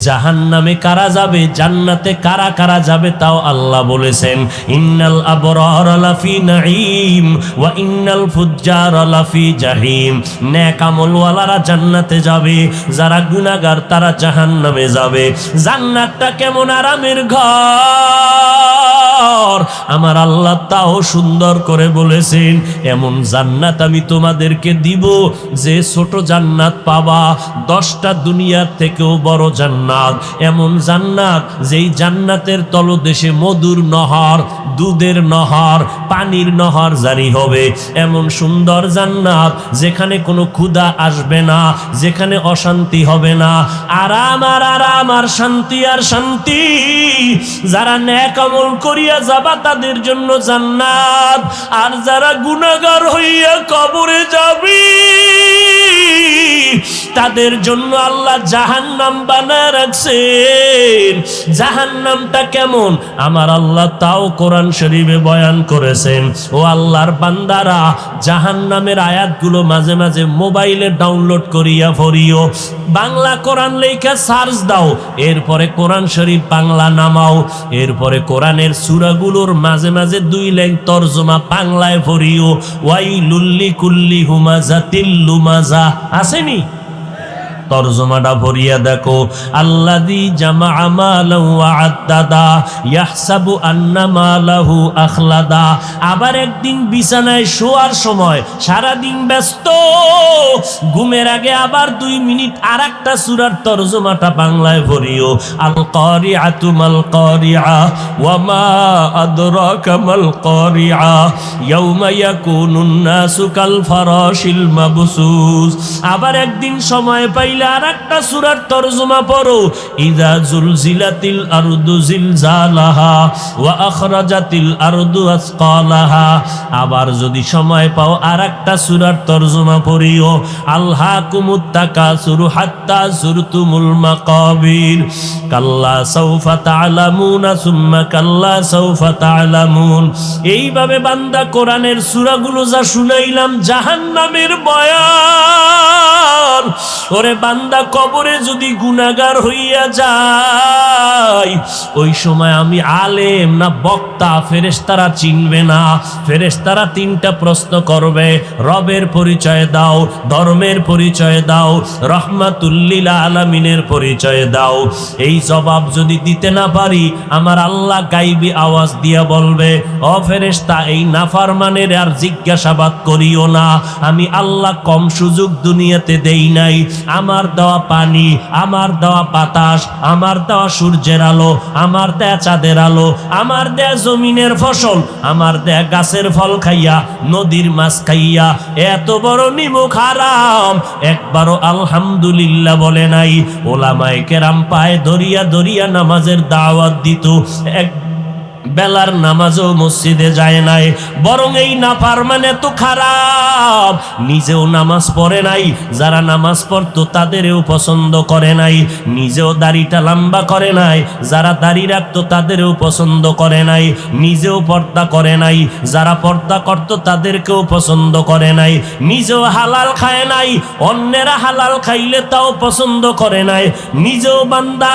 জাহান্নামে কারা যাবে, জান্নাতে কারা কারা যাবে তাও আল্লাহ বলেছেন। ইন্নাল আবরারা লাফি নাঈম ওয়া ইন্নাল ফুজ্জারা লাফি জাহিম। নেক আমলওয়ালারা জান্নাতে যাবে, যারা গুনাহগার তারা জাহান্নামে যাবে। জান্নাতটা কেমন আরামের ঘর, আমার আল্লাহ তাও সুন্দর করে বলেছেন। এমন জান্নাত আমি তোমাদেরকে দিব যে ছোট জান্নাত পাবা 10টা দুনিয়ার থেকেও বড় জান্নাত। এমন জান্নাত যেই জান্নাতের তলদেশে মধুর নহর, দুধের নহর, পানির নহর জারি হবে। এমন সুন্দর জান্নাত যেখানে কোনো ক্ষুধা আসবে না, যেখানে অশান্তি হবে না, আরাম আর আরাম আর শান্তি আর শান্তি। যারা নেক আমল করিয়া যাবা তাদের জন্য জান্নাত, আর যারা গুনাহগার হইয়া কবরে যাবি তাদের জন্য আল্লাহ জাহান্নাম বানায় রাখছেন। জাহান্নামটা কেমন আমার আল্লাহ তাও কোরআন শরীফে বয়ান করেছেন। ও আল্লাহর বান্দারা, জাহান্নামের আয়াতগুলো মাঝে মাঝে মোবাইলে ডাউনলোড করিয়া পড়িও। বাংলা কোরআন লেখা সার্চ দাও, এরপরে কোরআন শরীফ বাংলা নামাও, এরপরে কোরআনের সূরাগুলোর মাঝে মাঝে 2 লাইন তরজমা বাংলায় পড়িও। ওয়াইলুল লিকুল্লি হুমাযাতিল লুমাযা আসেনি? তরজমাটা পড়িয়া দেখো। আল্লাযী জামাআ মালান ওয়া আদ্দাদা ইয়াহসাবু আন্না মালাহু আখলাদা। আবার একদিন বিছানায় শোয়ার সময় সারা দিন ব্যস্ত, ঘুমের আগে আবার 2 মিনিট আরেকটা সূরার তরজমাটা বাংলায় পড়িও। আল কারিআতু মাল কারিআ ওয়া মা আদরাকা মাল কারিআ ইয়াউমা ইয়াকুনুন নাসু কাল ফারাশিল মাবসুস। আবার একদিন সময় পাই আরেকটা সূরার তরজমা পড়ো। ইযা জুলজিলাতিল আরদু জিলজালাহা ওয়া আখরাজাতিল আরদু আসকালাহা। আবার যদি সময় পাও আরেকটা সূরার তরজমা পড়িও। আলহাকুমুত তাকাসুরু হাত্তা যুরতুমুল মাকাবির কাল্লা সাউফা তা'লামুনা সুম্মা কাল্লা সাউফা তা'লামুন। এইভাবে বান্দা কোরআনের সূরাগুলো যা শুনাইলাম জাহান্নামের বয়ান, ওরে বান্দা কবরে যদি গুনাহগার হইয়া যায়, ওই সময় আমি আলেম না বক্তা ফেরেশতারা চিনবে না। ফেরেশতারা 3টা প্রশ্ন করবে, রবের পরিচয় দাও, ধর্মের পরিচয় দাও, রহমাতুল লিল আলামিনের পরিচয় দাও। এই জবাব যদি দিতে না পারি, আমার আল্লাহ গাইবী আওয়াজ দিয়া বলবে, ও ফেরেশতা এই নাফরমানের আর জিজ্ঞাসাবাদ করিও না। আমি আল্লাহ কম সুযোগ দুনিয়াতে দেই নাই। আমার দেওয়া পানি, আমার দেওয়া বাতাস, আমার দেওয়া সূর্যের আলো, আমার দেয়া চাঁদের আলো, আমার দেয়া জমিনের ফসল, আমার দেয়া গাছের ফল খাইয়া, নদীর মাছ খাইয়া এত বড় নিমুখ হারাম একবারও আলহামদুলিল্লাহ বলে নাই। ওলামায়ে কেরাম পায়ে ধরিয়া ধরিয়া নামাজের দাওয়াত দিত, এক বেলার নামাজও মসজিদে যায় নাই। বরং এই নাফরমান এত খারাপ, নিজেও নামাজ পড়ে নাই, যারা নামাজ পড়তো তাদেরও পছন্দ করে নাই। নিজেও দাড়িটা লম্বা করে নাই, যারা দাড়ি রাখতো তাদেরও পছন্দ করে নাই। নিজেও পর্দা করে নাই, যারা পর্দা করতো তাদেরকেও পছন্দ করে নাই। নিজেও হালাল খায় নাই, অন্যেরা হালাল খাইলে তাও পছন্দ করে নাই। নিজেও বান্দা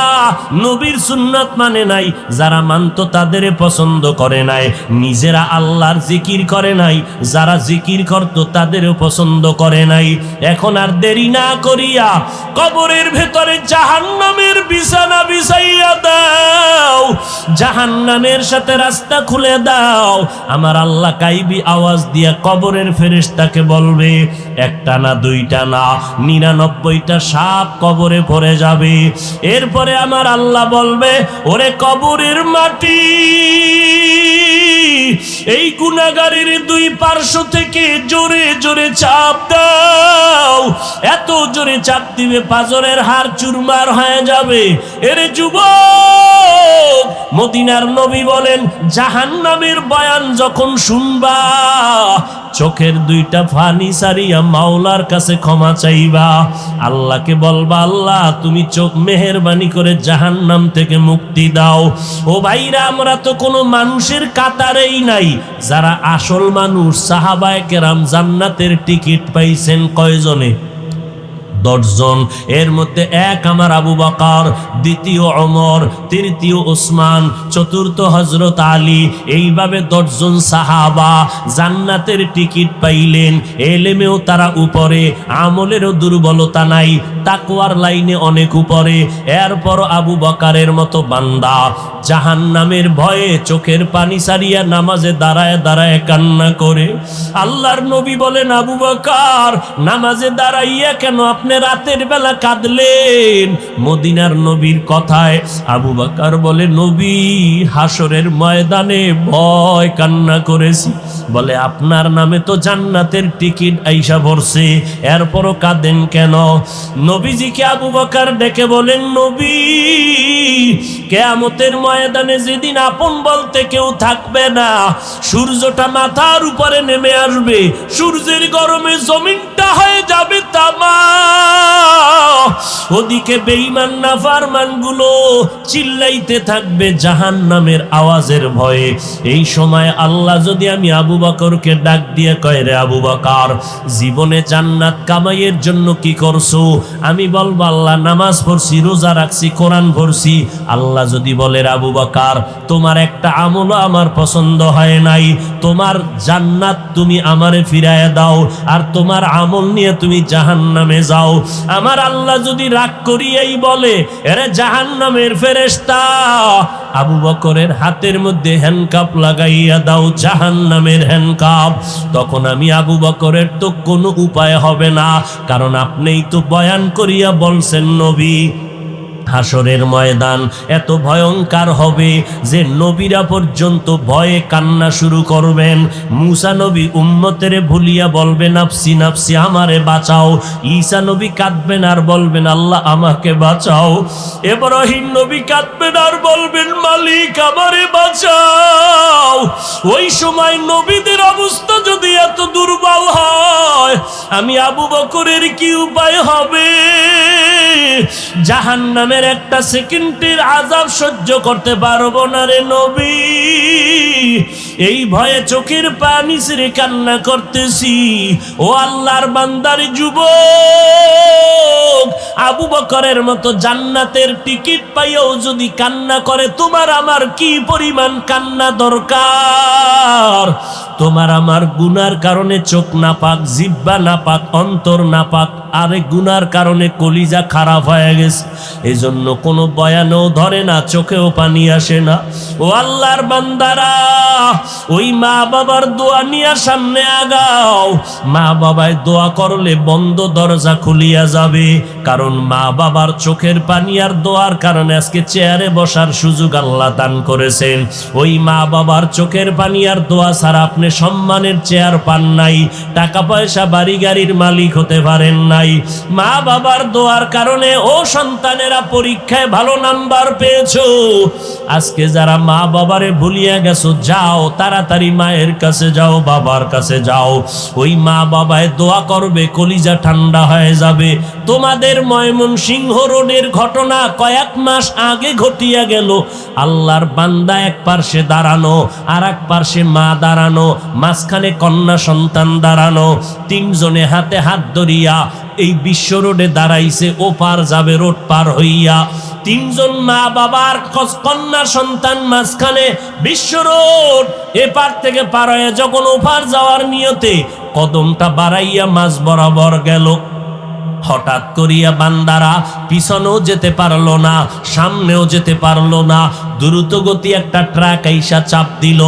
নবীর সুন্নাত মানে নাই, যারা মানতো তাদের পছন্দ করে নাই। নিজেরা আল্লাহর জিকির করে নাই, যারা জিকির করত তাদেরও পছন্দ করে নাই। এখন আর দেরি না করিয়া কবরের ভেতরে জাহান্নামের বিছানা বিছাইয়া দাও, জাহান্নামের সাথে রাস্তা খুলে দাও। আমার আল্লাহ গায়বী আওয়াজ দিয়া কবরের ফেরেশতাকে বলবে, 1টা না 2টা না 99টা সাপ কবরে পড়ে যাবে। এরপরে আমার আল্লাহ বলবে, ওরে কবরের মাটি, এই গুনাহগারের 2 পার্শ্ব থেকে জোরে জোরে চাপ দাও। এত জোরে চাপ দিবে পাজরের হাড় চুরমার হয়ে যাবে। এরে যুবক, মদিনার নবী বলেন, জাহান্নামের বয়ান যখন শুনবা, চোখের 2টা পানি সারিয়া মাওলার কাছে ক্ষমা চাইবা। আল্লাহকে বলবা, আল্লাহ তুমি চোখ মেহেরবানি করে জাহান্নাম থেকে মুক্তি দাও। ও ভাইরা, আমরা তো কোনো মানুষের কাতারেই নাই। যারা আসল মানুষ সাহাবায়ে কেরাম জান্নাতের টিকিট পাইছেন কয়জনে? 10 জন। এর মধ্যে এক আমার আবু বকর, দ্বিতীয় ওমর, তৃতীয় ওসমান, চতুর্থ হযরত আলী। এইভাবে 10 জন সাহাবা জান্নাতের টিকিট পাইলেন। এলেমেও তারা উপরে, আমলেরও দুর্বলতা নাই, তাকওয়ার লাইনে অনেক উপরে। এরপর আবু বকরের মতো বান্দা জাহান্নামের ভয়ে চোখের পানি সারিয়া নামাজে দাঁড়ায় দাঁড়ায় কান্না করে। আল্লাহর নবী বলেন, আবু বকর নামাজে দাঁড়াইয়া কেন আপনি রাতের বেলা কাঁদলেন? মদিনার নবীর কথায় আবু বকর বলে, নবী হাসরের ময়দানে ভয় কান্না করেছি। বলে, আপনার নামে তো জান্নাতের টিকিট আইসা ভরছে, এরপরও কাঁদেন কেন? নবীজিকে আবু বকর ডেকে বলেন, নবী কিয়ামতের ময়দানে যেদিন আপন বলতে কেউ থাকবে না, সূর্যটা মাথার উপরে নেমে আসবে, সূর্যের গরমে জমিনটা হয়ে যাবে তামা। ওদিকে বেঈমান নাফরমান গুলো চিল্লাইতে থাকবে জাহান্নামের আওয়াজের ভয়ে। এই সময় আল্লাহ যদি আমি আবু বকরকে ডাক দিয়ে কয়, রে আবু বকর, জীবনে জান্নাত কামাইয়ের জন্য কি করছো? আমি বলবো, আল্লাহ নামাজ পড়ছি, রোজা রাখছি, কোরআন পড়ছি। আল্লাহ যদি বলে, আবু বকর তোমার একটা আমলও আমার পছন্দ হয় নাই, তোমার জান্নাত তুমি আমারে ফিরায় দাও, আর তোমার আমল নিয়ে তুমি জাহান্নামে যাও। আমার আল্লাহ যদি রাগ করিয়াই বলে, এরে জাহান্নামের ফেরেশতা, আবু বকরের হাতের মধ্যে হ্যান্ডকাপ লাগাইয়া দাও, জাহান্নামের হ্যান্ডকাপ। তখন আমি আবু বকরের তো কোনো উপায় হবে না, কারণ আপনিই তো বয়ান করিয়া বলছেন নবী হাসরের ময়দান এত ভয়ঙ্কর হবে যে নবীরা পর্যন্ত ভয়ে কান্না শুরু করবেন। মুসা নবী উম্মতের ভুলিয়া বলবেন, নাফসি নাফসি, আমারে বাঁচাও। ঈসা নবী কাঁদবেন আর বলবেন, আল্লাহ আমাকে বাঁচাও। ইব্রাহিম নবী কাঁদবেন আর বলবেন, মালিক আমারে বাঁচাও। ওই সময় নবীদের অবস্থা যদি এত দুর্বল হয়, আমি আবু বকরের কি উপায় হবে? জাহান্নামের একটা সেকেন্ডের আযাব সহ্য করতে পারবো না রে নবী। এই ভয়ে চোখের পানি ছেড়ে কান্না করতেছি। ও আল্লাহর বান্দার যুবক, আবু বকরের মতো জান্নাতের টিকিট পাইও যদি কান্না করে, তোমার আমার কি পরিমাণ কান্না দরকার? তোমার আমার গুনার কারণে চোখ নাপাক, জিহ্বা নাপাক, অন্তর নাপাক, আরে গুনার কারণে কলিজা খারাপ হয়ে গেছে। এই জন্য কোনো বয়ানও ধরে না, চোখেও পানি আসে না। ও আল্লাহর বান্দারা, ওই মা বাবার দোয়া নিয়ে সামনে আগাও। মা বাবায় দোয়া করলে বন্ধ দরজা খুলিয়া যাবে, কারণ মা বাবার চোখের পানি আর দোয়ার কারণে আজকে চেয়ারে বসার সুযোগ আল্লাহ দান করেছেন। ওই মা বাবার চোখের পানি আর দোয়া ছাড়া আপনি সম্মানের চেয়ার পান নাই, টাকা পয়সা বাড়ি গাড়ির মালিক হতে পারেন নাই। মা বাবার দোয়ার কারণে ও সন্তানেরা পরীক্ষায় ভালো নাম্বার পেয়েছো। আজকে যারা মা বাবারে ভুলিয়া গেছো, যাও তাড়াতাড়ি মায়ের কাছে যাও, বাবার কাছে যাও। ওই মা বাবায় দোয়া করবে, কলিজা ঠান্ডা হয়ে যাবে। তোমাদের ময়মনসিংহ রোডের ঘটনা কয়েক মাস আগে ঘটিয়া গেল। আল্লাহর বান্দা এক পার্শ্বে দাঁড়ানো, আর এক পার্শ্বে মা দাঁড়ানো, মাঝখানে কন্যা সন্তান দাঁড়ানো। তিনজনে হাতে হাত ধরিয়া এই বিশ্ব রোডে দাঁড়াইছে, ওপার যাবে রোড পার হইয়া। তিনজন মা বাবার কন্যা সন্তান মাঝখানে বিশ্ব রোড, এপার থেকে পার হয়ে যখন ওপার যাওয়ার নিয়তে কদমটা বাড়াইয়া মাঝ বরাবর গেল। হঠাৎ করিয়া বান্দারা পিছনেও যেতে পারলো না, সামনেও যেতে পারলো না। দ্রুত গতি একটা ট্রাক আইসা চাপ দিল,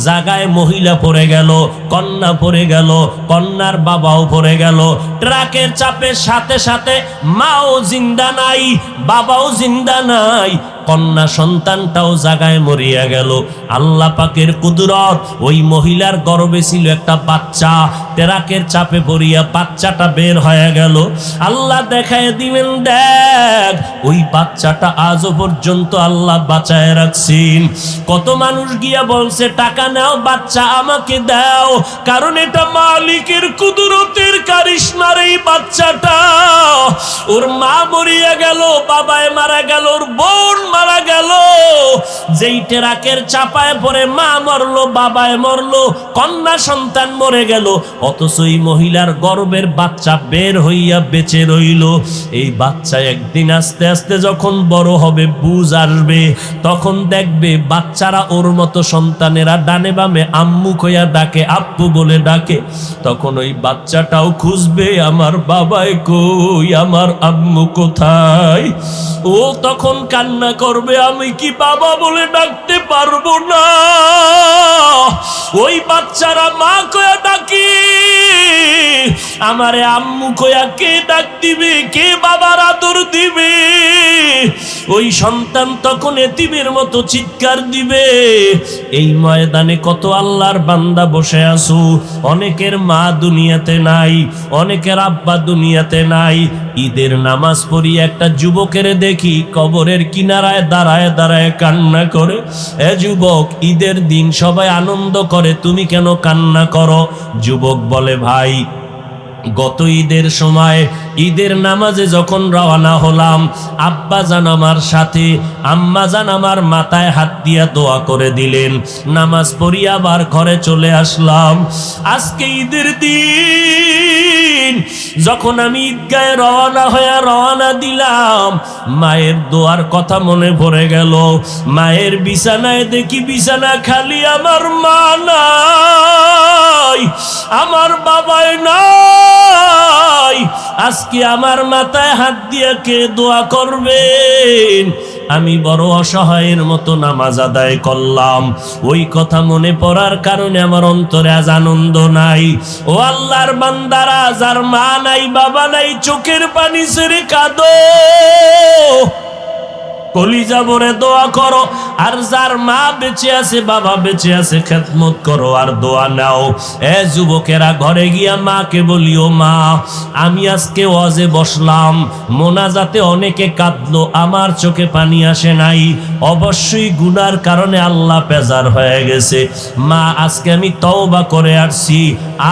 জায়গায় মহিলা পড়ে গেল, কন্যা পড়ে গেল, কন্যার বাবাও পড়ে গেল। ট্রাকের চাপের সাথে সাথে মাও জিন্দা নাই, বাবাও জিন্দা নাই, কন্যা সন্তানটাও জায়গায় মরিয়া গেল। আল্লাহ পাকের কুদরত, ওই মহিলার গর্ভে ছিল একটা বাচ্চা, ট্রাকের চাপে পড়িয়া বাচ্চাটা বের হয়ে গেল। আল্লাহ দেখায় দিলেন, দেখ ওই বাচ্চাটা আজও পর্যন্ত আল্লাহ বাঁচায় রাখছেন। কত মানুষ গিয়া বলছে, টাকা নাও, বাচ্চা আমাকে দাও, কারণ এটা মালিকের কুদরতের কারিশমার। এই বাচ্চাটা, ওর মা মরিয়া গেল, বাবায় মারা গেল, ওর বোন মারা গেল, যেই ট্রাকের চাপায় পড়ে মা মরলো, বাবায় মরলো, কন্যা সন্তান মরে গেল, অথচ এই মহিলার গর্ভের বাচ্চা বের হইয়া বেঁচে রইল। এই বাচ্চা একদিন আস্তে আস্তে যখন বড় হবে, বুঝ আসবে, তখন দেখবে বাচ্চারা ওর মতো সন্তানেরা ডানে বামে আম্মু কইয়া ডাকে, আপ্পু বলে ডাকে। তখন ওই বাচ্চাটাও খুঁজবে আমার বাবাই কই, আমার আম্মু কোথায়। ও তখন কান্না করবে, আমি কি বাবা বলে ডাকতে পারবো না। ওই বাচ্চারা মা কয়া ডাকি, আমারে আম্মু কয়া কে ডাক দিবে, কে বাবার আদর দিবে। ওই সন্তান তখন এতিমের মতো চিৎকার দিবে। এই ময়দানে কত আল্লাহর বান্দা বসে আছো, অনেকের মা দুনিয়াতে নাই, অনেকের আব্বা দুনিয়াতে নাই। ঈদের নামাজ পড়ি একটা যুবকের দেখি কবরের কিনারায় দাঁড়ায় দাঁড়ায় কান্না করে। এ যুবক, ঈদের দিন সবাই আনন্দ করে, তুমি কেন কান্না করো? যুবক বলে, ভাই গত ঈদের সময় ঈদের নামাজে যখন রওনা হলাম, আব্বা জান আমার সাথে, আম্মা জান আমার মাথায় হাত দিয়া দোয়া করে দিলেন, নামাজ পড়ি আবার ঘরে চলে আসলাম। আজকে ঈদের দিন যখন আমি ঈদগাহে রওনা দিলাম, মায়ের দোয়ার কথা মনে পড়ে গেল। মায়ের বিছানায় দেখি বিছানা খালি, আমার মা নাই, আমার বাবাই নাই। আজকে আমার মাথায় হাত দিয়ে কে দোয়া করবেন? আমি বড় অসহায়ের মতো নামাজ আদায় করলাম। ওই কথা মনে পড়ার কারণে আমার অন্তরে আজ আনন্দ নাই। ও আল্লাহর বান্দারা, যার মা নাই বাবা নাই, চোখের পানি ছেড়ে কাঁদো, কলিজা ভরে দোয়া করো। আর যার মা বেঁচে আছে, বাবা বেঁচে আছে, খেদমত করো আর দোয়া নাও। এ যুবকেরা, ঘরে গিয়া মাকে বলিও, মা আমি আজকে ওয়াজে বসলাম, মোনাজাতে অনেকে কাঁদলো, আমার চোখে পানি আসে নাই, অবশ্যই গুনার কারণে আল্লাহ বেজার হয়ে গেছে। মা আজকে আমি তওবা করে আসছি,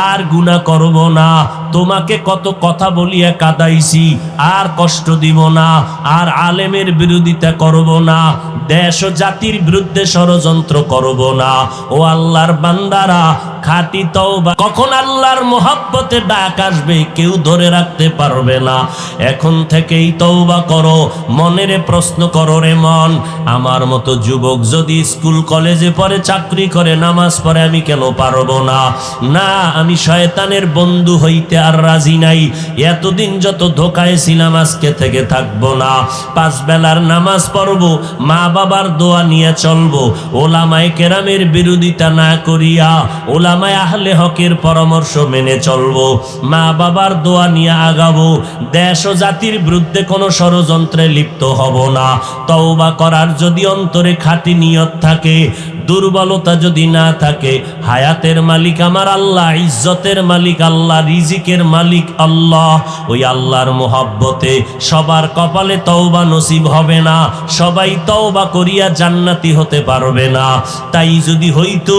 আর গুনাহ করব না। তোমাকে কত কথা বলিয়া কাঁদাইছি, আর কষ্ট দিব না, আর আলেমের বিরোধিতা করব না, দেশ ও জাতির বিরুদ্ধে ষড়যন্ত্র করব না। ও আল্লাহর বান্দারা, খাঁটি তওবা, কখন আল্লাহর মোহাব্বতে ডাক আসবে কেউ ধরে রাখতে পারবে না। এখন থেকেই তওবা করো। মনেরে প্রশ্ন করো, রে মন, আমার মতো যুবক যদি স্কুল কলেজে পড়ে, চাকরি করে, নামাজ পড়ে, আমি কেন পারবো না? না, আমি শয়তানের বন্ধু হইতে আর রাজি নাই। এতদিন যত ধোকায় ছিলাম, আজকে থেকে থাকবো না। 5 বেলার নামাজ পড়বো, মা বাবার দোয়া নিয়ে চলবো, ওলামায়ে কেরামের বিরোধিতা না করিয়া ওলামায়ে আহলে হকের পরামর্শ মেনে চলবো, মা বাবার দোয়া নিয়ে আগাবো, দেশ ও জাতির বিরুদ্ধে কোনো ষড়যন্ত্রে লিপ্ত হব না। তওবা করার যদি অন্তরে খাঁটি নিয়ত থাকে, দুর্বলতা যদি না থাকে, হায়াতের মালিক আমার আল্লাহ, ইজ্জতের মালিক আল্লাহ, রিজিকের মালিক আল্লাহ। ওই আল্লাহর মোহাব্বতে সবার কপালে তওবা নসিব হবে না, সবাই তওবা করিয়া জান্নাতি হতে পারবে না। তাই যদি হইতো,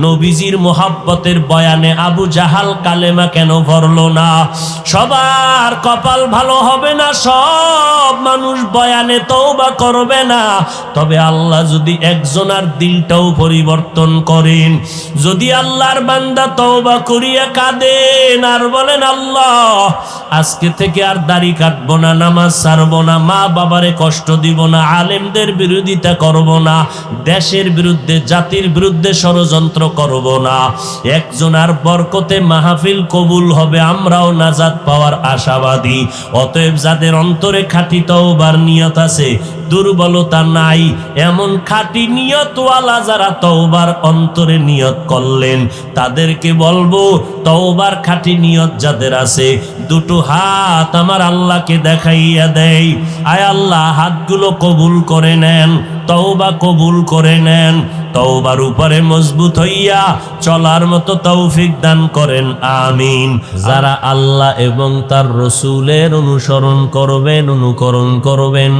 নবীজির মোহাব্বতের বয়ানে আবু জাহাল কালেমা কেন ভরলো না? সবার কপাল ভালো হবে না, সব মানুষ বয়ানে তওবা করবে না। তবে আল্লাহ যদি একজনের দিলটাও পরিবর্তন করেন, যদি আল্লাহর বান্দা তওবা করিয়া কাঁদেন আর বলেন, আল্লাহ আজকে থেকে আর দাড়ি কাটবো না, নামাজ ছাড়বো না, মা বাবারে কষ্ট দিব না, আলেমদের বিরোধিতা করব না, দেশের বিরুদ্ধে জাতির বিরুদ্ধে ষড়যন্ত্র করব না, একজনের বরকতে মাহফিল কবুল হবে, আমরাও নাজাত পাওয়ার আশাবাদী। অতএব যাদের অন্তরে খাঁটি তওবার নিয়ত আছে, দুর্বলতা নাই, এমন খাঁটি নিয়তওয়ালা যারা তওবার অন্তরে নিয়ত করলেন, তাদেরকে বলবো, তওবার খাঁটি নিয়ত যাদের আছে, দুটো হাত আমার আল্লাহকে দেখাইয়া দেয়, আয় আল্লাহ হাতগুলো কবুল করে নেন, তওবা কবুল করে নেন, তওবার উপরে মজবুত হইয়া চলার মতো তৌফিক দান করেন, আমিন। যারা আল্লাহ এবং তার রসূলের অনুসরণ করবেন, অনুকরণ করবেন,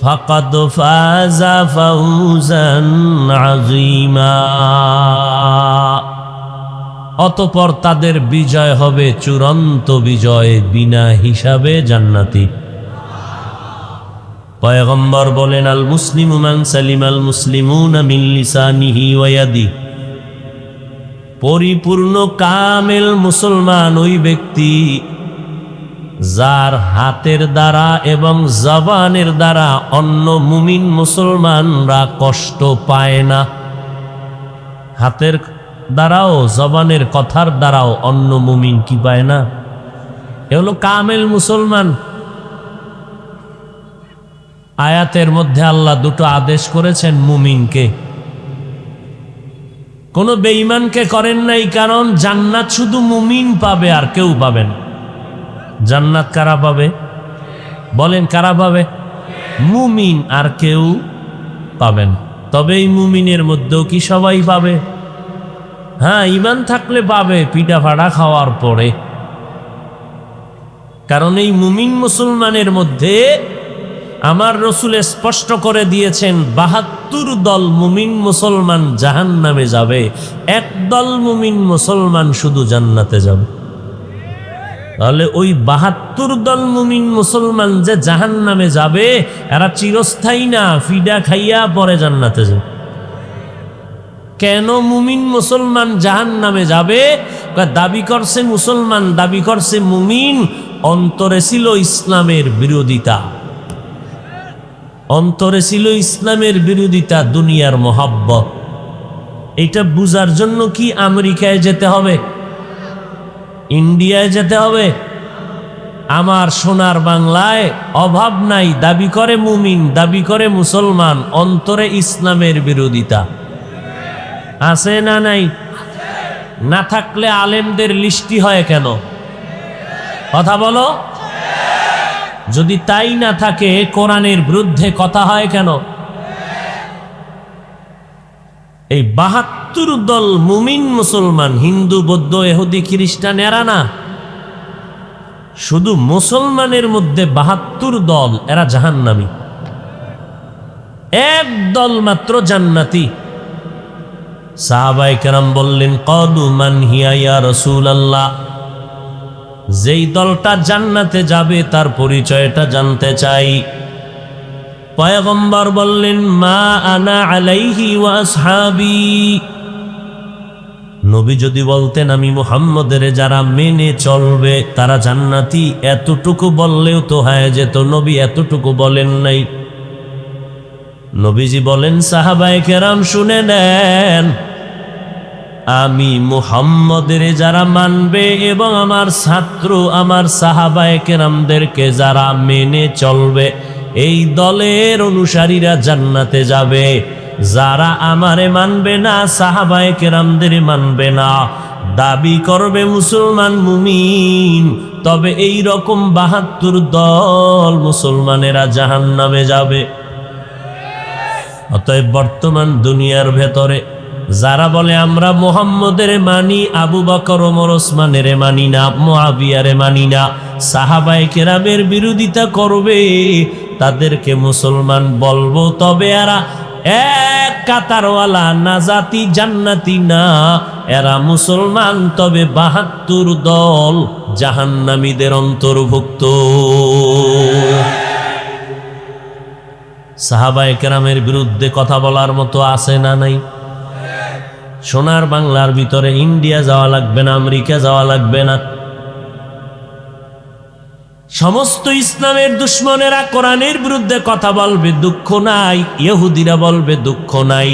ফাকাদ ফাযা ফাওজান আযীমা, অতঃপর তাদের বিজয় হবে চূড়ান্ত বিজয়, বিনা হিসাবে জান্নাতি। পয়গম্বর বলেন, আল মুসলিমু মান সালিমাল মুসলিমুনা মিন লিসানিহি ওয়া ইয়াদিহি, পরিপূর্ণ কামেল মুসলমান ওই ব্যক্তি যার হাতের দ্বারা এবং জবানের দ্বারা অন্য মুমিন মুসলমানরা কষ্ট পায় না। হাতের দ্বারাও জবানের কথার দ্বারাও অন্য মুমিন কি পায় না? এ হলো কামেল মুসলমান। আয়াতের মধ্যে আল্লাহ দুটো আদেশ করেছেন মুমিনকে, কোন বেঈমানকে করেন নাই, কারণ জান্নাত শুধু মুমিন পাবে আর কেউ পাবে না। জান্নাত কারা পাবে বলেন? কারা পাবে? মুমিন আর কেউ পাবেন। তবে এই মুমিনের মধ্যেও কি সবাই পাবে? হ্যাঁ, ঈমান থাকলে পাবে, পিঠা ফাড়া খাওয়ার পরে। কারণ এই মুমিন মুসলমানের মধ্যে আমার রসুল স্পষ্ট করে দিয়েছেন ৭২ দল মুমিন মুসলমান জাহান্নামে যাবে, একদল মুমিন মুসলমান শুধু জান্নাতে যাবে। তাহলে ওই ৭২ দল মুমিন মুসলমান যে জাহান্নামে যাবে এরা চিরস্থায়ী না, ফিডা খাইয়া পরে জান্নাতে যাবে। কেন মুমিন মুসলমান জাহান্নামে যাবে? দাবি করছে মুসলমান, দাবি করছে মুমিন, অন্তরে ছিল ইসলামের বিরোধিতা, অন্তরে ছিল ইসলামের বিরোধিতা, দুনিয়ার মোহাব্বত। এটা বুঝার জন্য কি আমেরিকায় যেতে হবে, ইন্ডিয়ায় যেতে হবে? আমার সোনার বাংলায় অভাব নাই, দাবি করে মুমিন, দাবি করে মুসলমান, অন্তরে ইসলামের বিরোধিতা আছে না নাই? না থাকলে আলেমদের লিস্টি হয় কেন? কথা বলো। যদি তাই না থাকে কোরআনের বিরুদ্ধে কথা হয় কেন? এই ৭২ দল মুমিন মুসলমান, হিন্দু বৌদ্ধ ইহুদি খ্রিস্টান এরা না, শুধু মুসলমানের মধ্যে ৭২ দল, এরা জাহান্নামী। এক দল মাত্র জান্নাতি। সাহাবায়ে কেরাম বললেন, ক্বালু মান হিয়া ইয়া রাসূলুল্লাহ, যেই দলটা জান্নাতে যাবে তার পরিচয়টা জানতে চাই। পয়গম্বর বললেন, মা আনা আলাইহি ওয়া আসহাবি। নবী যদি বলতেন আমি মুহাম্মদের যারা মেনে চলবে তারা জান্নাতি, এতটুকু বললেও তো হয়ে যেত। নবী এতটুকু বলেন নাই। নবীজি বলেন, সাহাবায়ে কেরাম শুনে নেন, আমি মুহাম্মদের যারা মানবে এবং আমার ছাত্র আমার সাহাবায়ে কেরামদেরকে যারা মেনে চলবে, এই দলের অনুসারীরা জান্নাতে যাবে। যারা আমারে মানবে না, সাহাবায়ে কেরামদের মানবে না, দাবি করবে মুসলমান মুমিন, তবে এই রকম ৭২ দল মুসলমানেরা জাহান্নামে যাবে। অতএব বর্তমান দুনিয়ার ভেতরে যারা বলে আমরা মুহাম্মদের মানি, আবু বকর ওমর ওসমানের মানি না, মুআবিয়ারে মানি না, সাহাবায়ে কেরামের বিরোধিতা করবে, তাদেরকে মুসলমান বলবো, তবে এরা এক কাতারওয়ালা না, জাতি জান্নাতি না, এরা মুসলমান, তবে ৭২ দল জাহান্নামীদের অন্তর্ভুক্ত। সাহাবায়ে কেরামের বিরুদ্ধে কথা বলার মতো আছে না নাই? সোনার বাংলার ভিতরে ইন্ডিয়া যাওয়া লাগবে না, আমেরিকা যাওয়া লাগবে না। সমস্ত ইসলামের দুশ্মনেরা কোরআনের বিরুদ্ধে কথা বলবে, দুঃখ নাই। ইহুদিরা বলবে, দুঃখ নাই।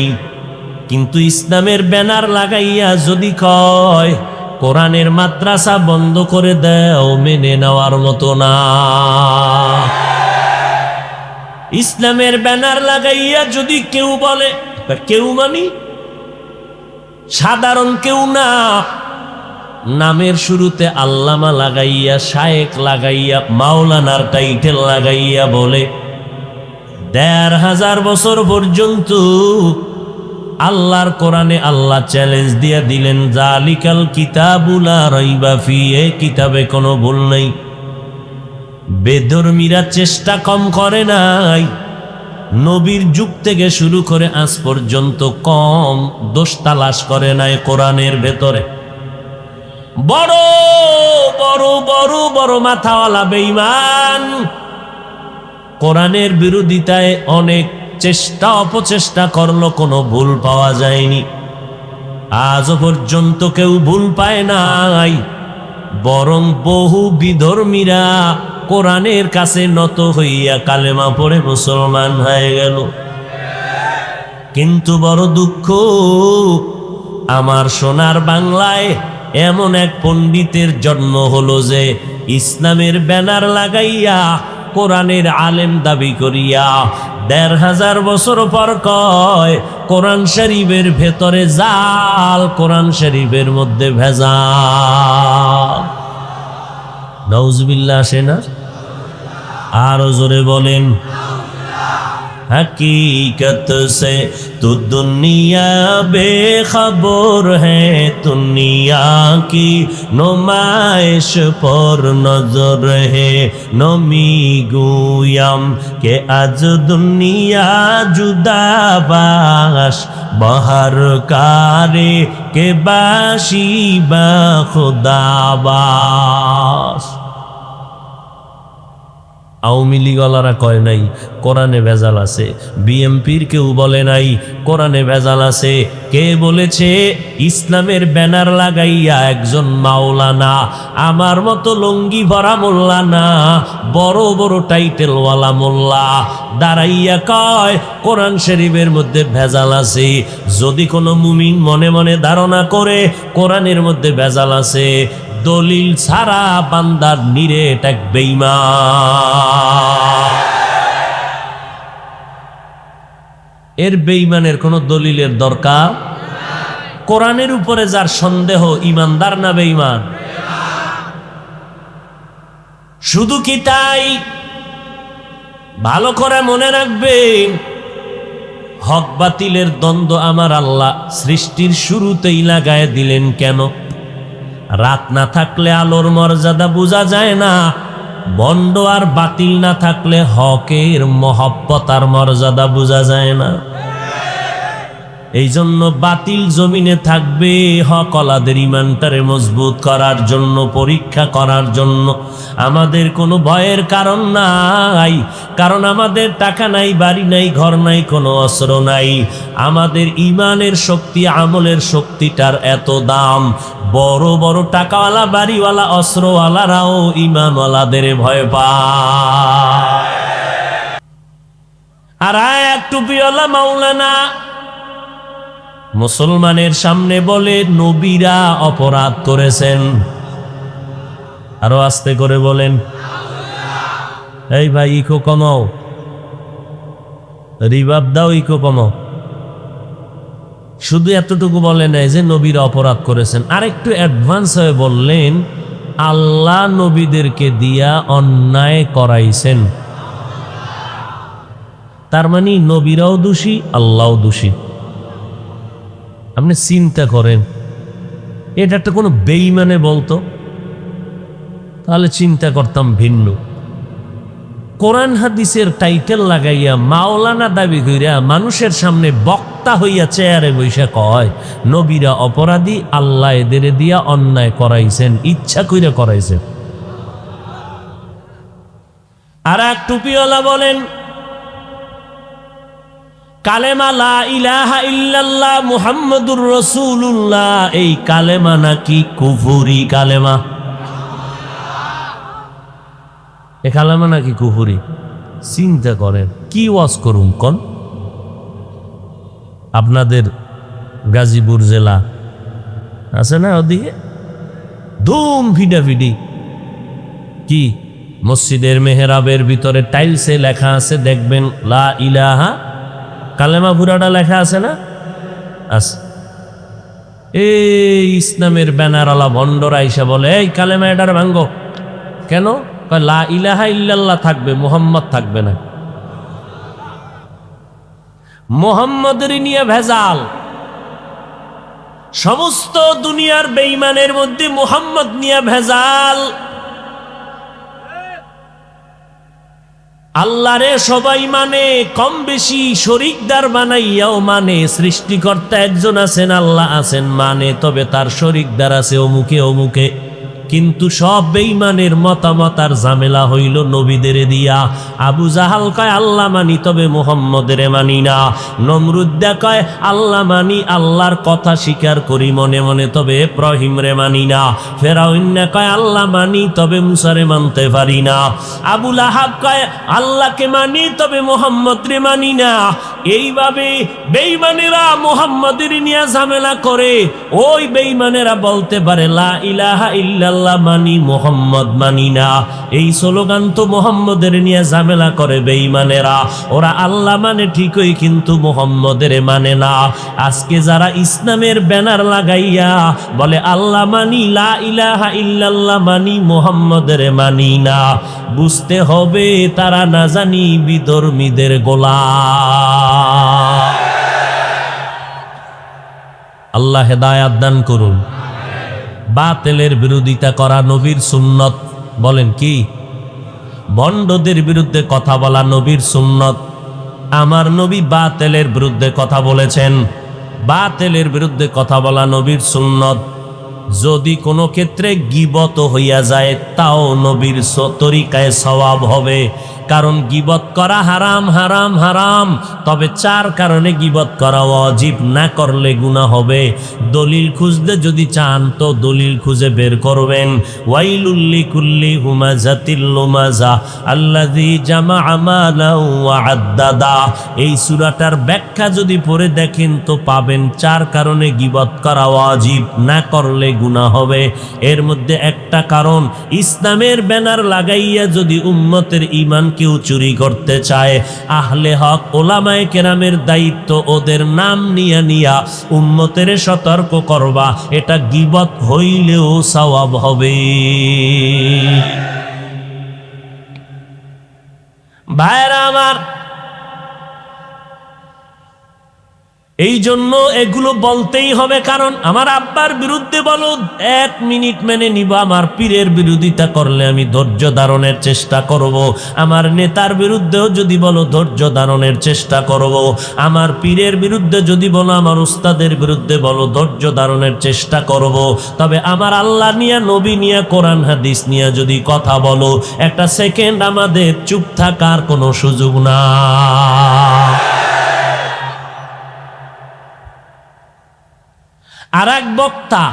কিন্তু ইসলামের ব্যানার লাগাইয়া যদি কয় কোরআনের মাদ্রাসা বন্ধ করে দাও, মেনে নেওয়ার মতো না। ইসলামের ব্যানার লাগাইয়া যদি কেউ বলে, কেউ মানি সাধারণ কেউ না, নামের শুরুতে আল্লামা লাগাইয়া, শায়েক লাগাইয়া, মাওলানার টাইটেল লাগাইয়া বলে, ১৫০০ বছর পর্যন্ত আল্লাহর কোরআনে আল্লাহ চ্যালেঞ্জ দিয়ে দিলেন, জালিকাল কিতাবু লা রাইবা ফিহি, এই কিতাবে কোনো ভুল নাই। বেধর্মীরা চেষ্টা কম করে নাই। নবীর যুগ থেকে শুরু করে আজ পর্যন্ত কম দোষ তালাশ করে নাই কোরআনের ভেতরে। বড় বড় বড় বড় মাথাওয়ালা বেঈমান কোরআনের বিরোধিতায় অনেক চেষ্টা অপচেষ্টা করলো, কোনো ভুল পাওয়া যায়নি। আজও পর্যন্ত কেউ ভুল পায় নাই, বরং বহু বিধর্মীরা কোরআনের কাছে নত হইয়া কালেমা পড়ে মুসলমান হয়ে গেল। কিন্তু বড় দুঃখ, আমার সোনার বাংলায় এমন এক পণ্ডিতের জন্ম হলো যে ইসলামের ব্যানার লাগাইয়া কোরআনের আলেম দাবি করিয়া ১৫০০ বছর পর কয় কোরআন শরীফের ভেতরে জাল, কোরআন শরীফের মধ্যে ভেজাল। নাউজুবিল্লাহ আসে না? আরো জোরে বলেন। हकीकत से तो दुनिया बेखबर है, दुनिया की नुमाइश पर नजर है। नमी गुयाम के आज दुनिया जुदाबाश, बहर कारे के बाशी बा खुदाबाश। আওয়ামী লীগওয়ালারা কয় নাই কোরআনে ভেজাল আছে, বিএমপির কেউ বলে নাই কোরআনে ভেজাল আছে। কে বলেছে? ইসলামের ব্যানার লাগাইয়া একজন মাওলানা, আমার মতো লঙ্গি ভরা মোল্লা না, বড় বড় টাইটেলওয়ালা মোল্লা দাঁড়াইয়া কয় কোরআন শরীফের মধ্যে ভেজাল আছে। যদি কোনো মুমিন মনে মনে ধারণা করে কোরআনের মধ্যে ভেজাল আছে, দলিল ছাড়া বান্দার নিরেট এক বেঈমান। এর বেঈমানের কোনো দলিলের দরকার। কোরআনের উপরে যার সন্দেহ, ইমানদার না বেঈমান? শুধু কি তাই? ভালো করে মনে রাখবেন, হক বাতিলের দ্বন্দ্ব আমার আল্লাহ সৃষ্টির শুরুতেই লাগায় দিলেন। কেন? রাত না থাকলে আলোর মর্যাদা বোঝা যায় না, বন্ড আর বাতিল না থাকলে হকের মহব্বত আর মর্যাদা বোঝা যায় না। এই জন্য বাতিল জমিনে থাকবে, হক ওয়ালাদের ইমানটারে মজবুত করার জন্য, পরীক্ষা করার জন্য। আমাদের কোনো ভয়ের কারণ নাই, কারণ আমাদের টাকা নাই, বাড়ি নাই, ঘর নাই, কোনো অস্ত্র নাই। আমাদের ইমানের শক্তি, আমলের শক্তিটার এত দাম। বড় বড় টাকাওয়ালা, বাড়িওয়ালা, অস্ত্রওয়ালারাও ইমানওয়ালাদের ভয় পায়। আর এক টুপিওয়ালা মাওলানা মুসলমানের সামনে বলে নবীরা অপরাধ করেছেন। আরো আস্তে করে বলেন। এই ভাই ইকো কমাও, রিভাব দাও, ইকো কমাও। শুধু এতটুকু বলে নাই যে নবীরা অপরাধ করেছেন, আরেকটু অ্যাডভান্স হয়ে বললেন আল্লাহ নবীদেরকে দিয়া অন্যায় করাইছেন। তার মানে নবীরাও দোষী, আল্লাহও দোষী। আপনি চিন্তা করেন, এটা একটা কোনো বেঈমানে বলতো, তাহলে চিন্তা করতাম ভিন্ন। কোরআন হাদিসের টাইটেল লাগাইয়া মাওলানা দাবি কইরা মানুষের সামনে বক্তা হইয়া চেয়ারে বৈশা কয় নবীরা অপরাধী, আল্লাহ এদের দিয়া অন্যায় করাইছেন, ইচ্ছা কইরা করাইছেন। আর এক টুপিওয়ালা বলেন কালেমা লা ইলাহা ইল্লাল্লাহ মুহাম্মাদুর রাসূলুল্লাহ, এই কালেমা নাকি কুফরি কালেমা। এ কালেমা নাকি কুফরি। চিন্তা করেন, কি ওয়াজ করুন কোন? আপনাদের গাজীপুর জেলা আছে না, ওদিকে ধুম ফিডাফিডি কি মসজিদের মেহরাবের ভিতরে টাইলসে লেখা আছে, দেখবেন লা ইলাহা, কালেমা পুরাটা লেখা আছে না? আছে। এই ইসলামের ব্যানারওয়ালা ভণ্ডরা আইসা বলে এই কালেমা এটার ভাঙ্গো। কেন? লা ইলাহা ইল্লাল্লাহ থাকবে, মুহাম্মদ থাকবে না। মুহাম্মদের নিয়ে ভেজাল। সমস্ত দুনিয়ার বেঈমানের মধ্যে মুহাম্মদ নিয়ে ভেজাল। আল্লাহরে সবাই মানে, কম বেশি শরীকদার বানাইয়াও মানে। সৃষ্টিকর্তা একজন আছেন, আল্লাহ আছেন মানে, তবে তার শরীকদার আছে অমুকে অমুকে। কিন্তু সব বেঈমানের মতামত আর ঝামেলা হইল নবীদের দিয়া। আবু জাহাল কয় আল্লাহ মানি তবে মুহাম্মদের মানি না। নমরুদ্দা কয় আল্লাহ মানি, আল্লাহর কথা স্বীকার করি মনে মনে, তবে ইব্রাহিম রে মানি না। ফেরাউন কয় আল্লাহ মানি তবে মুসারে মানতে পারি না। আবু লাহাব কয় আল্লাহকে মানি তবে মুহাম্মদ রে মানি না। এইভাবে বেঈমানেরা মুহাম্মদের নিয়ে ঝামেলা করে। ওই বেঈমানেরা বলতে পারে লা ইলাহা ইল্লাল্লাহ মানি, মুহাম্মদ মানি না। এই স্লোগান তো মুহাম্মদের নিয়ে ঝামেলা করে বেঈমানেরা। ওরা আল্লাহ মানে ঠিকই কিন্তু মুহাম্মদের মানে না। আজকে যারা ইসলামের ব্যানার লাগাইয়া বলে আল্লাহ মানি, লা ইলাহা ইল্লাল্লাহ মানি, মুহাম্মদের মানি না, বুঝতে হবে তারা না জানি বিধর্মীদের গোলাম। আল্লাহ হেদায়াত দান করুন। বাতিলের বিরোধিতা করা নবীর সুন্নত। বলেন কি? ভণ্ডদের বিরুদ্ধে কথা বলা নবীর সুন্নত। আমার নবী বাতিলের বিরুদ্ধে কথা বলেছেন। বাতিলের বিরুদ্ধে কথা বলা নবীর সুন্নত। যদি কোনো ক্ষেত্রে গীবত হইয়া যায় তাও নবীর তরিকায় সওয়াব হবে, কারণ গীবত করা হারাম হারাম হারাম। তবে 4 কারণে গীবত করা ওয়াজিব, না করলে গুনাহ হবে। দলিল খুঁজতে যদি চান তো দলিল খুঁজে বের করবেন। ওয়াইলুল লিকুল্লি হুমাযাতিল লুমাযা আল্লাযী জামাআ মালান ওয়া আদ্দাদা। এই সূরাটার ব্যাখ্যা যদি পড়ে দেখেন তো পাবেন 4 কারণে গীবত করা ওয়াজিব, না করলে গুনাহ হবে। এর মধ্যে একটা কারণ, ইসলামের ব্যানার লাগাইয়া যদি উম্মতের ঈমান কেউ চুরি করতে চায়, আহলে হক ওলামায়ে কেরামের দায়িত্ব ওদের নাম নিয়া উম্মতের সতর্ক করবা। এটা গীবত হইলেও সওয়াব হবে। ভাইরা আমার, এই জন্য এগুলো বলতেই হবে, কারণ আমার আব্বার বিরুদ্ধে বলো 1 মিনিট মেনে নিব, আমার পীরের বিরোধিতা করলে আমি ধৈর্য ধারণের চেষ্টা করব। আমার নেতার বিরুদ্ধেও যদি বলো ধৈর্য ধারণের চেষ্টা করব। আমার পীরের বিরুদ্ধে যদি বলো, আমার উস্তাদের বিরুদ্ধে বলো, ধৈর্য ধারণের চেষ্টা করব। তবে আমার আল্লাহ নিয়ে, নবী নিয়ে, কোরআন হাদিস নিয়ে যদি কথা বলো, একটা সেকেন্ড আমাদের চুপ থাকার কোনো সুযোগ না। আর এক বক্তা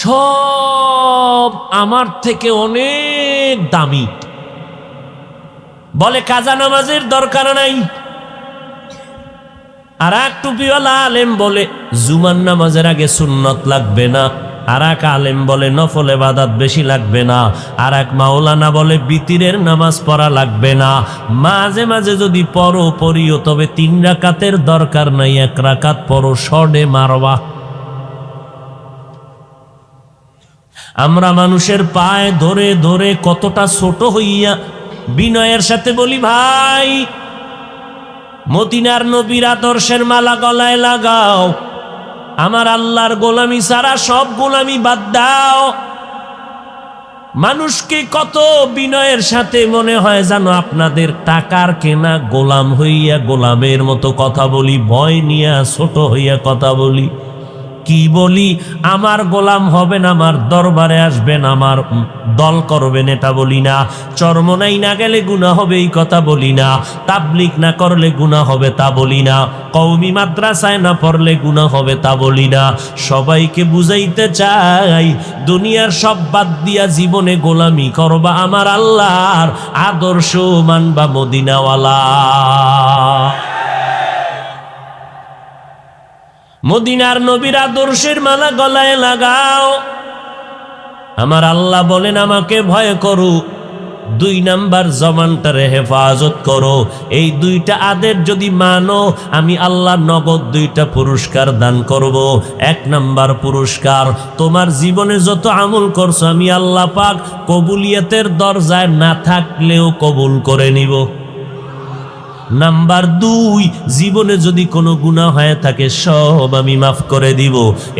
সব আমার থেকে অনেক দামি, বলে কাজা নামাজের দরকার নাই। আর এক টুপিওয়ালা আলেম বলে জুমার নামাজের আগে সুন্নত লাগবে না। আর এক আলেম বলে নফল ইবাদত বেশি লাগবে না। আর এক মাওলানা বলে বিতিরের নামাজ পড়া লাগবে না। মাঝে মাঝে যদি পড়িও তবে 3 রাকাতের দরকার নাই, 1 রাকাত পড়ো, শর্টে মারবা। আমরা মানুষের পায়ে ধরে ধরে কতটা ছোট হইয়া বিনয়ের সাথে বলি, ভাই মদিনার নবীর আদর্শের মালা গলায় লাগাও, আমার আল্লাহর গোলামি ছাড়া সব গোলামি বাদ দাও। মানুষকে কত বিনয়ের সাথে মনে হয় জানো আপনাদের টাকার কেনা গোলাম হইয়া গোলামের মতো কথা বলি, ভয় নিয়া ছোট হইয়া কথা বলি। কি বলি? আমার গোলাম হবেন, আমার দরবারে আসবেন, আমার দল করবেন, এটা বলি না। চরমনাই না গেলে গুনাহ হবে এই কথা বলি না। তাবলীগ না করলে গুনাহ হবে তা বলি না। কওমি মাদ্রাসায় না পড়লে গুনাহ হবে তা বলি না। সবাইকে বুঝাইতে চাই দুনিয়ার সব বাদ দিয়া জীবনে গোলামি করবা, আমার আল্লাহর আদর্শ মানবা, মদিনাওয়ালা। মদিনার নবীর আদর্শের মালা গলায় লাগাও। আমার আল্লাহ বলেন আমাকে ভয় করো, 2 নাম্বার জবানটারে হেফাজত করো। এই 2টা আদেশ যদি মানো, আমি আল্লাহ নগদ 2টা পুরস্কার দান করব। 1 নাম্বার পুরস্কার, তোমার জীবনে যত আমল করছো আমি আল্লাহ পাক কবুলিয়তের দরজায় না থাকলেও কবুল করে নিব। নাম্বার 2, জীবনে যদি কোনো গুনাহ হয়ে থাকে সব আমি মাফ করে দিব।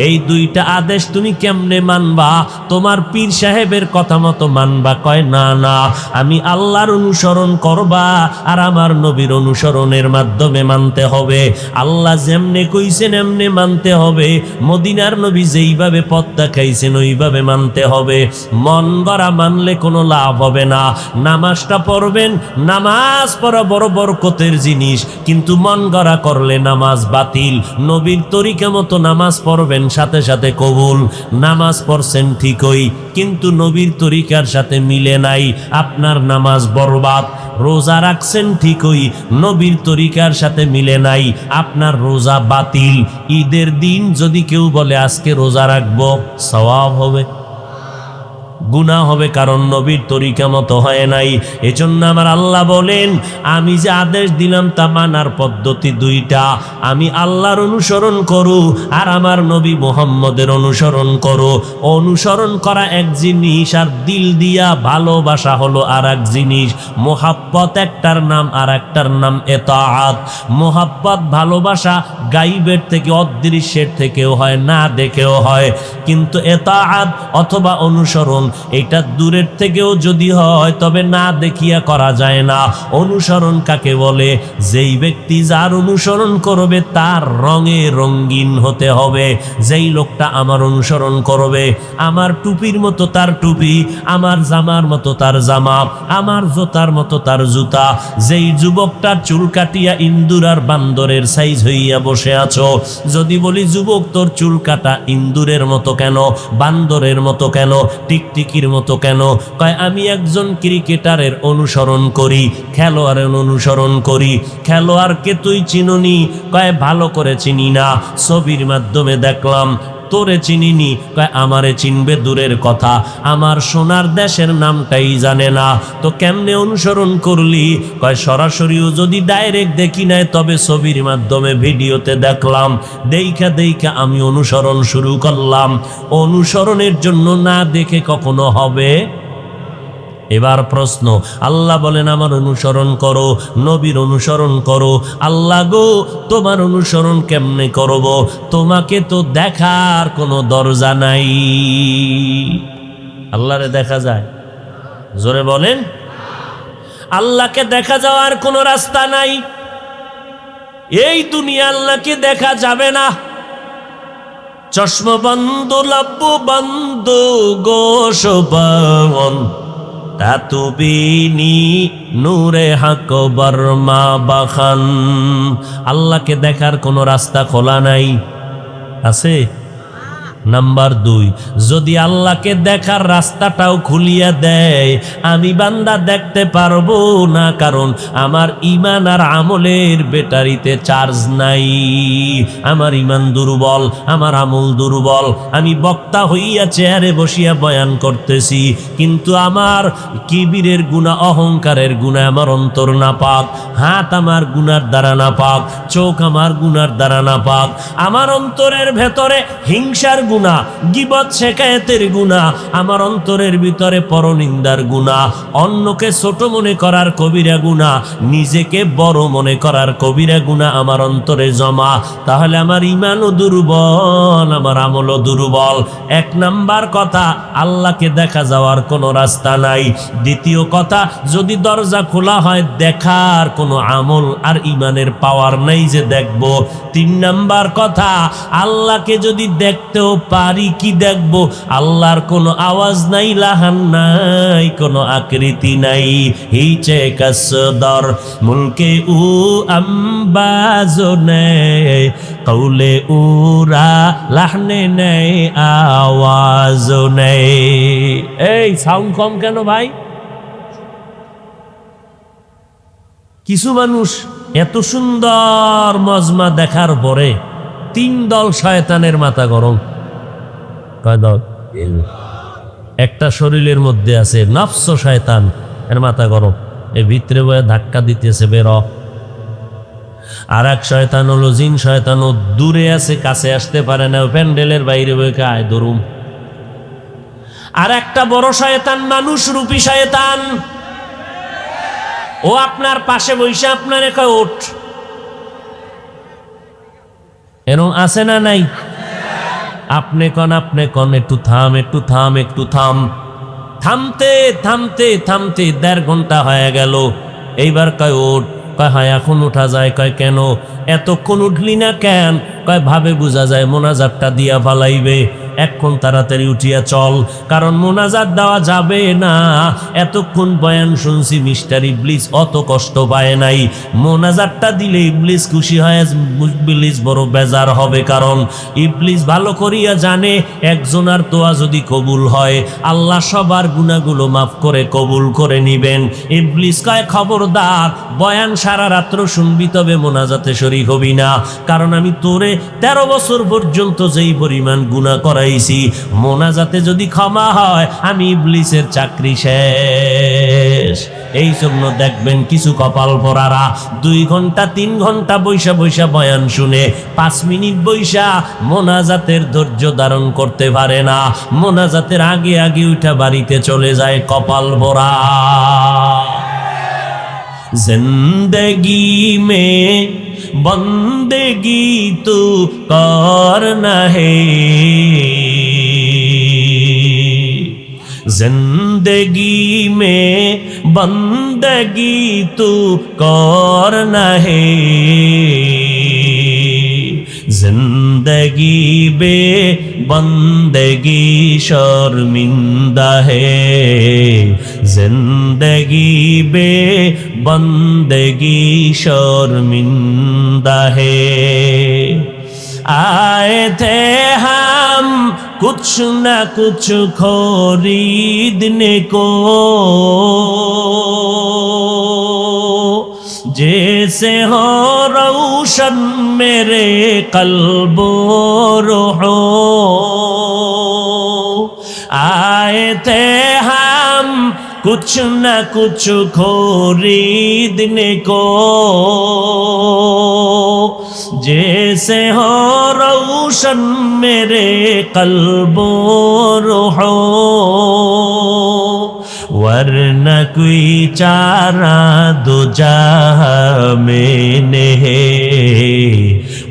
এই 2টা আদেশ তুমি কেমনে মানবা? তোমার পীর সাহেবের কথা মতো মানবা? কয় না না, আমি আল্লাহর অনুসরণ করবা আর আমার নবীর অনুসরণের মাধ্যমে মানতে হবে। আল্লাহ যেমনে কইছেন এমনে মানতে হবে, মদিনার নবী যেইভাবে পথ দেখাইছেন ওইভাবে মানতে হবে। মন গড়া মানলে কোনো লাভ হবে না। নামাজটা পড়বেন, নামাজ পড়া বড় বরকতের জিনিস, কিন্তু মন গড়া করলে নামাজ বাতিল। নবীর তরিকা মতো নামাজ পড়বেন, সাথে সাথে কবুল। নামাজ পড়ছেন ঠিকই, কিন্তু নবীর তরিকার সাথে মিলে নাই, আপনার নামাজ বরবাদ। রোজা রাখছেন ঠিকই, নবীর তরিকার সাথে মিলে নাই, আপনার রোজা বাতিল। ঈদের দিন যদি কেউ বলে আজকে রোজা রাখবো, সওয়াব হবে, গুনাহ হবে, কারণ নবীর তরিকা মতো হয় নাই। এজন্য আমার আল্লাহ বলেন, আমি যে আদেশ দিলাম তা মানার পদ্ধতি 2টা। আমি আল্লাহর অনুসরণ করো আর আমার নবী মুহাম্মদের অনুসরণ করো। অনুসরণ করা এক জিনিস, আর দিল দিয়া ভালোবাসা হলো আর এক জিনিস। মোহাব্বত একটার নাম, আর একটার নাম এতাআত। মোহাব্বত ভালোবাসা গাইবের থেকে, অদৃশ্যের থেকেও হয়, না দেখেও হয়। কিন্তু এতাআত অথবা অনুসরণ, এটা দূরের থেকেও যদি হয় তবে না দেখিয়া করা যায় না। অনুসরণ কাকে বলে? যেই ব্যক্তি যার অনুসরণ করবে তার রঙে রঙিন হতে হবে। যেই লোকটা আমার অনুসরণ করবে, আমার টুপির মতো তার টুপি, আমার জামার মতো তার জামা, আমার জুতার মতো তার জুতা। যেই যুবকটা চুল কাটিয়া ইন্দুর আর বান্দরের সাইজ হইয়া বসে আছো, যদি বলি যুবক তোর চুল কাটা ইন্দুরের মতো কেন, বান্দরের মতো কেন, টিকটিকির মতো কেন? কয় আমি একজন ক্রিকেটারের অনুসরণ করি, খেলোয়াড়ের অনুসরণ করি। খেলোয়াড়কে তুই চিনুনি? কয় ভালো করে চিনি না, ছবির মাধ্যমে দেখলাম। তোরে চিনিনি? কয় আমারে চিনবে দূরের কথা, আমার সোনার দেশের নামটাই জানে না। তো কেমনে অনুসরণ করলি? কয় সরাসরিও যদি ডাইরেক্ট দেখি নাই, তবে ছবির মাধ্যমে ভিডিওতে দেখলাম, দেইখা দেইখা আমি অনুসরণ শুরু করলাম। অনুসরণের জন্য না দেখে কখনো হবে? এবার প্রশ্ন, আল্লাহ বলেন আমার অনুসরণ করো, নবীর অনুসরণ করো। আল্লাহ গো, তোমার অনুসরণ কেমনে করব? তোমাকে তো দেখার কোনো দরজা নাই। আল্লাহরে দেখা যায়? জোরে বলেন। আল্লাহকে দেখা যাওয়ার কোনো রাস্তা নাই। এই দুনিয়া আল্লাহকে দেখা যাবে না। চশমা বন্ধ, লাভ বন্ধ, গোশবান তাতুবিনি নূরে হক বর্মা বাখান। আল্লাহকে দেখার কোনো রাস্তা খোলা নাই, আছে? নাম্বার 2, যদি আল্লাহকে দেখার রাস্তাটাও খুলিয়া দেয়, আমি বান্দা দেখতে পারবো না, কারণ আমার ইমান আর আমলের ব্যাটারিতে চার্জ নাই। আমার ইমান দুর্বল, আমার আমল দুর্বল। আমি বক্তা হইয়া চেয়ারে বসিয়া বয়ান করতেছি, কিন্তু আমার কিবিরের গুনাহ, অহংকারের গুনাহ আমার অন্তর নাপাক, হাত আমার গুনার দ্বারা নাপাক, চোখ আমার গুনার দ্বারা নাপাক, আমার অন্তরের ভেতরে হিংসার গুনাহ, গীবত শেকায়েতের গুনাহ, আমার অন্তরের ভিতরে পরনিন্দার গুনাহ, অন্যকে ছোট মনে করার কবিরা গুনাহ, নিজেকে বড় মনে করার কবিরা গুনাহ আমার অন্তরে জমা। তাহলে আমার ঈমানও দুর্বল, আমার আমলও দুর্বল। 1 নাম্বার কথা, আল্লাহকে দেখা যাওয়ার কোনো রাস্তা নাই। দ্বিতীয় কথা, যদি দরজা খোলা হয়, দেখার কোনো আমল আর ঈমানের পাওয়ার নাই যে দেখব। 3 নাম্বার কথা, আল্লাহকে যদি দেখতেও পারি কি দেখব? আল্লাহর কোনো আওয়াজ নাই, লাহান নাই, কোনো আকৃতি নাই। হিচে কসদর মুলকে উ আম্বাজো নেই, কৌলে উরা লাহনে নেই, আওয়াজও নেই। এই সাউন্ড কম কেন ভাই? কিছু মানুষ এত সুন্দর মজমা দেখার পরে 3 দল শয়তানের মাথা গরম। কয় দল? একটা শরীরের মধ্যে আছে নফস শয়তান, এর মাথা গরম, এর ভিতরে বয়ে ধাক্কা দিতেছে বের। আর এক শয়তান হলো জিন শয়তান, ও দূরে আছে, কাছে আসতে পারে না, প্যান্ডেলের বাইরে বয়ে আয় ধরুম। আর একটা বড় শয়তান, মানুষ রূপী শয়তান, ও আপনার পাশে বসে আপনারে কয় ওঠ, এরকম আছে না নাই? আপনি কন একটু থাম, একটু থাম, একটু থাম। থামতে থামতে থামতে 1.5 ঘন্টা হয়ে গেল। এইবার কয় ওঠ। কয় হ্যাঁ এখন উঠা যায়। কয় কেন এতক্ষণ উঠলি না কেন? কয় ভাবে বোঝা যায় মোনাজাতটা দিয়া ফালাইবে, এখন তাড়াতাড়ি উঠিয়া চল, কারণ মোনাজাত দেওয়া যাবে না। এতক্ষণ বয়ান শুনছি, মিস্টার ইবলিস অত কষ্ট পায় নাই, মোনাজাতটা দিলে ইবলিস খুশি হয়, ইবলিস বড় বেজার হবে, কারণ ইবলিস ভালো করিয়া জানে একজনের দোয়া যদি কবুল হয় আল্লাহ সবার গুনাহগুলো মাফ করে কবুল করে নিবেন। ইবলিস কয় খবরদার, বয়ান সারা রাত্র শুনবি তবে মোনাজাতে শরীক হবি না, কারণ আমি তোরে 13 বছর পর্যন্ত যেই পরিমাণ গুনাহ করাইছি, মোনাজাতে যদি ক্ষমা হয় আমি ইবলিসের চাকরি শেষ। এই জন্য দেখবেন কিছু কপাল পরারা 2 ঘন্টা 3 ঘন্টা বৈশা বৈশা বয়ান শুনে 5 মিনিট বৈশা মোনাজাতের ধৈর্য ধারণ করতে পারে না, মোনাজাতের আগে আগে উঠা বাড়িতে চলে যায়, কপাল পরা। जिंदगी में बंदगी तू करना है, जिंदगी में बंदगी तू करना है, जिंदगी बे बंदगी शर्मिंदा है, जिंदगी बे बंदगी शर्मिंदा है। आए थे हम कुछ न कुछ खरीदने को, जैसे हो रोशन मेरे कल्बो रूहो। आए थे हम कुछ न कुछ खरीदने को, जैसे हो रोशन मेरे कल्बो रूहो, वरना कोई चारा दो जहां में नहीं,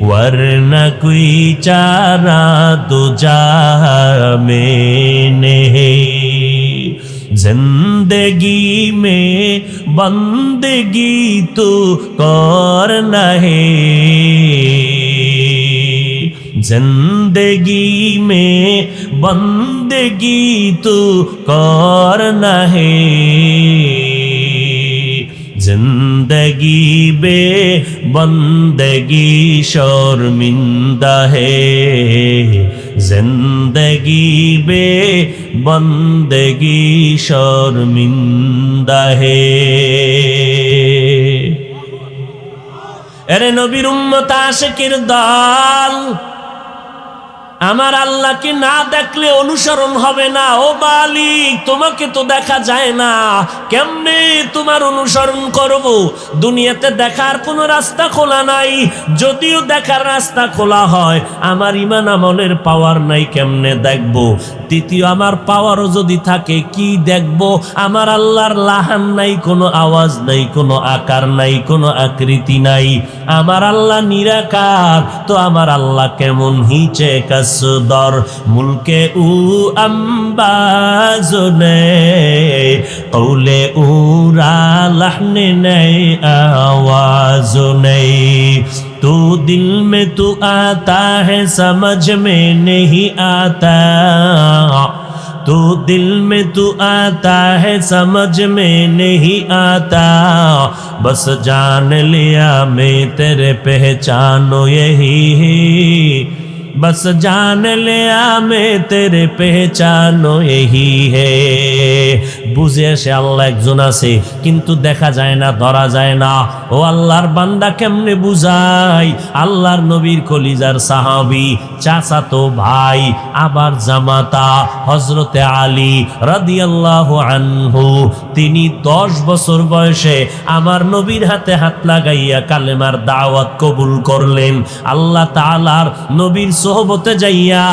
वरना कोई चारा दो जहां में नहीं। जिंदगी में बंदगी तू करना है, जिंदगी में बंदगी तू करना है, जिंदगी बे बंदगी शर्मिंदा है, जिंदगी बे बंदगी शर्मिंदा है। अरे नबीर उम्मत आशिकीर दल, আমার আল্লাহকে না দেখলে অনুসরণ হবে না। ও মালিক, তোমাকে তো দেখা যায় না, কেমনে তোমার অনুসরণ করব? দুনিয়াতে দেখার কোনো রাস্তা খোলা নাই, যদিও দেখার রাস্তা খোলা হয় আমার ঈমান আমলের পাওয়ার নাই, কেমনে দেখব? দ্বিতীয়, আমার পাওয়ারও যদি থাকে কি দেখব? আমার আল্লাহর লাহান নাই, কোনো আওয়াজ নাই, কোনো আকার নাই, কোনো আকৃতি নাই, আমার আল্লাহ নিরাকার। তো আমার আল্লাহ কেমন হিচে কাসদর মুলকে উ আম্বাজ নেই, কৌলে উরা লাহনে নেই, आवाज नहीं। तू दिल में तू आता है समझ में नहीं आता, तू दिल में तू आता है समझ में नहीं आता, बस जान लिया मैं तेरे पहचानो यही है, बस जान लिया मैं तेरे पहचानो यही है। বুঝে আসে আল্লাহ একজন আছে, কিন্তু দেখা যায় না, ধরা যায় না। ও আল্লাহর বান্দা কেমনে বুঝাই? আল্লাহর নবীর কলিজার সাহাবী, চাচাতো ভাই, আবার জামাতা হযরতে আলী রাদিয়াল্লাহু আনহু, তিনি 10 বছর বয়সে আমার নবীর হাতে হাত লাগাইয়া কালেমার দাওয়াত কবুল করলেন। আল্লাহ তাআলার নবীর সোহবতে যাইয়া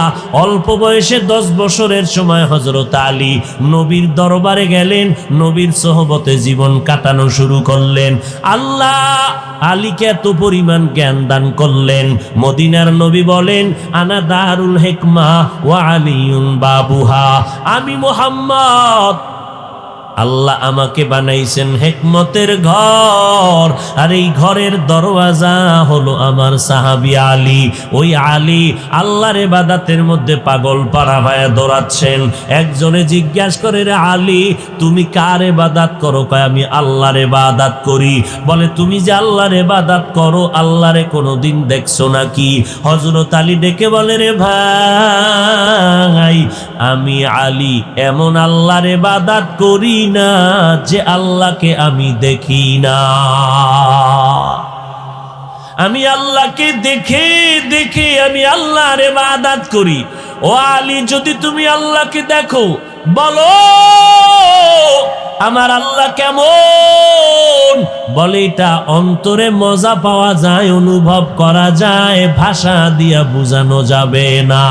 অল্প বয়সে 10 বছরের সময় হযরত আলী নবীর দরবারে গেলেন, নবীর সোহবতে জীবন কাটানো শুরু করলেন। আল্লাহ আলীকে এত পরিমাণ জ্ঞান দান করলেন, মদিনার নবী বলেন আনা দারুল হিকমা ওয়া আলিউন বাবুহা, আমি মুহাম্মদ, আল্লাহ আমাকে বানাইছেন হিকমতের ঘর, আর এই ঘরের দরওয়াজা হলো আমার সাহাবী আলী। ওই আলী আল্লাহর ইবাদতের মধ্যে পাগল পারা হয়ে দৌড়াচ্ছেন। একজনে জিজ্ঞাসা করে, রে আলী তুমি কার ইবাদত করো? কয় আমি আল্লাহর ইবাদত করি। বলে তুমি যে আল্লাহর ইবাদত করো, আল্লাহরে কোনোদিন দেখছো নাকি? হযরত আলী ডেকে বলে, রে ভাই আমি আলী এমন আল্লাহর ইবাদত করি না যে আল্লাহকে আমি দেখি না, আমি আল্লাহকে দেখে দেখে আমি আল্লাহর ইবাদত করি। ও আলী যদি তুমি আল্লাহকে দেখো বলো আমার আল্লাহ কেমন? বলে এটা অন্তরে মজা পাওয়া যায়, অনুভব করা যায়, ভাষা দিয়া বোঝানো যাবে না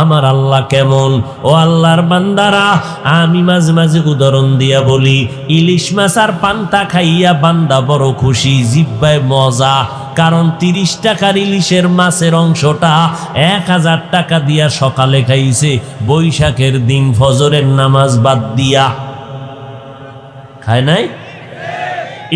আমার আল্লাহ কেমন। ও আল্লাহর বান্দারা, আমি মাঝে মাঝে উদাহরণ দিয়া বলি, ইলিশ মাছ আর পান্তা খাইয়া বান্দা বড় খুশি, জিব্বায় মজা, কারণ 30 টাকার ইলিশের মাছের অংশটা 1000 টাকা দিয়া সকালে খাইছে, বৈশাখের দিন ফজরের নামাজ বাদ দিয়া। খায় নাই?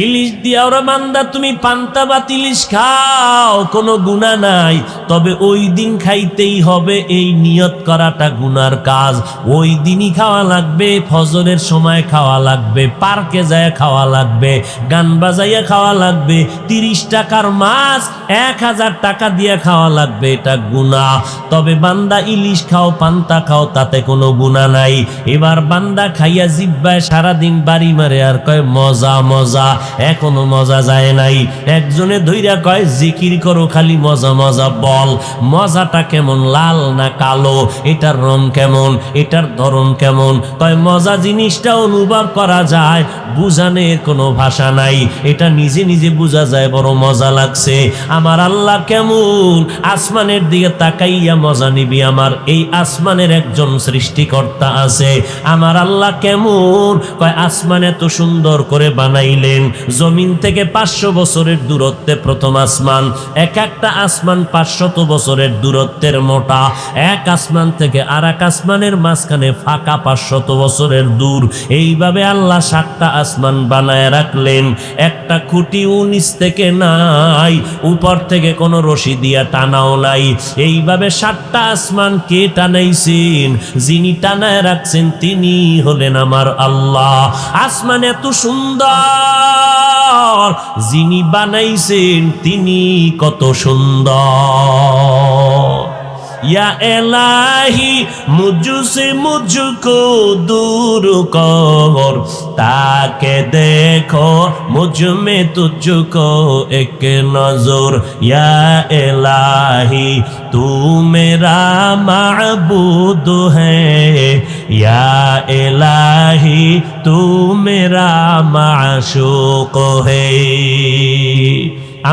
ইলিশ দিয়া ওরা বান্দা তুমি পান্তা ভাত ইলিশ খাও, কোনো গুনাহ নাই, তবে ওই দিন খাইতেই হবে এই নিয়ত করাটা গুনার কাজ। ওই দিনই খাওয়া লাগবে, ফজরের সময় খাওয়া লাগবে, পার্কে যায় খাওয়া লাগবে, গান বাজাইয়া খাওয়া লাগবে, 30 টাকার মাছ 1000 টাকা দিয়ে খাওয়া লাগবে, এটা গুনাহ। তবে বান্দা ইলিশ খাও পান্তা খাও তাতে কোনো গুনাহ নাই। এবার বান্দা খাইয়া জিব্বায় সারাদিন বাড়ি মারে আর কয় মজা মজা, এখনো মজা যায় নাই। একজনে ধইরা কয় জিকির করো খালি মজা মজা, বল মজাটা কেমন, লাল না কালো, এটার রং কেমন, এটার ধরন কেমন? কয় মজা জিনিসটা অনুভব করা যায়, বুঝানোর কোনো ভাষা নাই, এটা নিজে নিজে বোঝা যায়, বড় মজা লাগছে। আমার আল্লাহ কেমন? আসমানের দিকে তাকাইয়া মজা নিবি, আমার এই আসমানের একজন সৃষ্টিকর্তা আছে। আমার আল্লাহ কেমন? কয় আসমান এত সুন্দর করে বানাইলেন, জমিন থেকে 500 বছরের দূরত্বে প্রথম আসমান, এক একটা আসমান 500 বছরের দূরত্বের মোটা, এক আসমান থেকে আর এক আসমানের মাঝখানে ফাঁকা 500 বছরের দূর। এইভাবে আল্লাহ 7টা আসমান বানায় রাখলেন, একটা খুঁটি 19 থেকে নাই, উপর থেকে কোনো রশি দিয়া টানাও নাই। এইভাবে 7টা আসমান কে টানাইছেন? যিনি টানায় রাখছেন তিনি হলেন আমার আল্লাহ। আসমান এত সুন্দর, যিনি বানাইছেন তিনি কত সুন্দর। या इलाही मुझसे मुझको दूर कर, ताके देखो मुझ में तुझको एक नजर। या इलाही तू मेरा माबूद है, या इलाही तू मेरा माशूक है।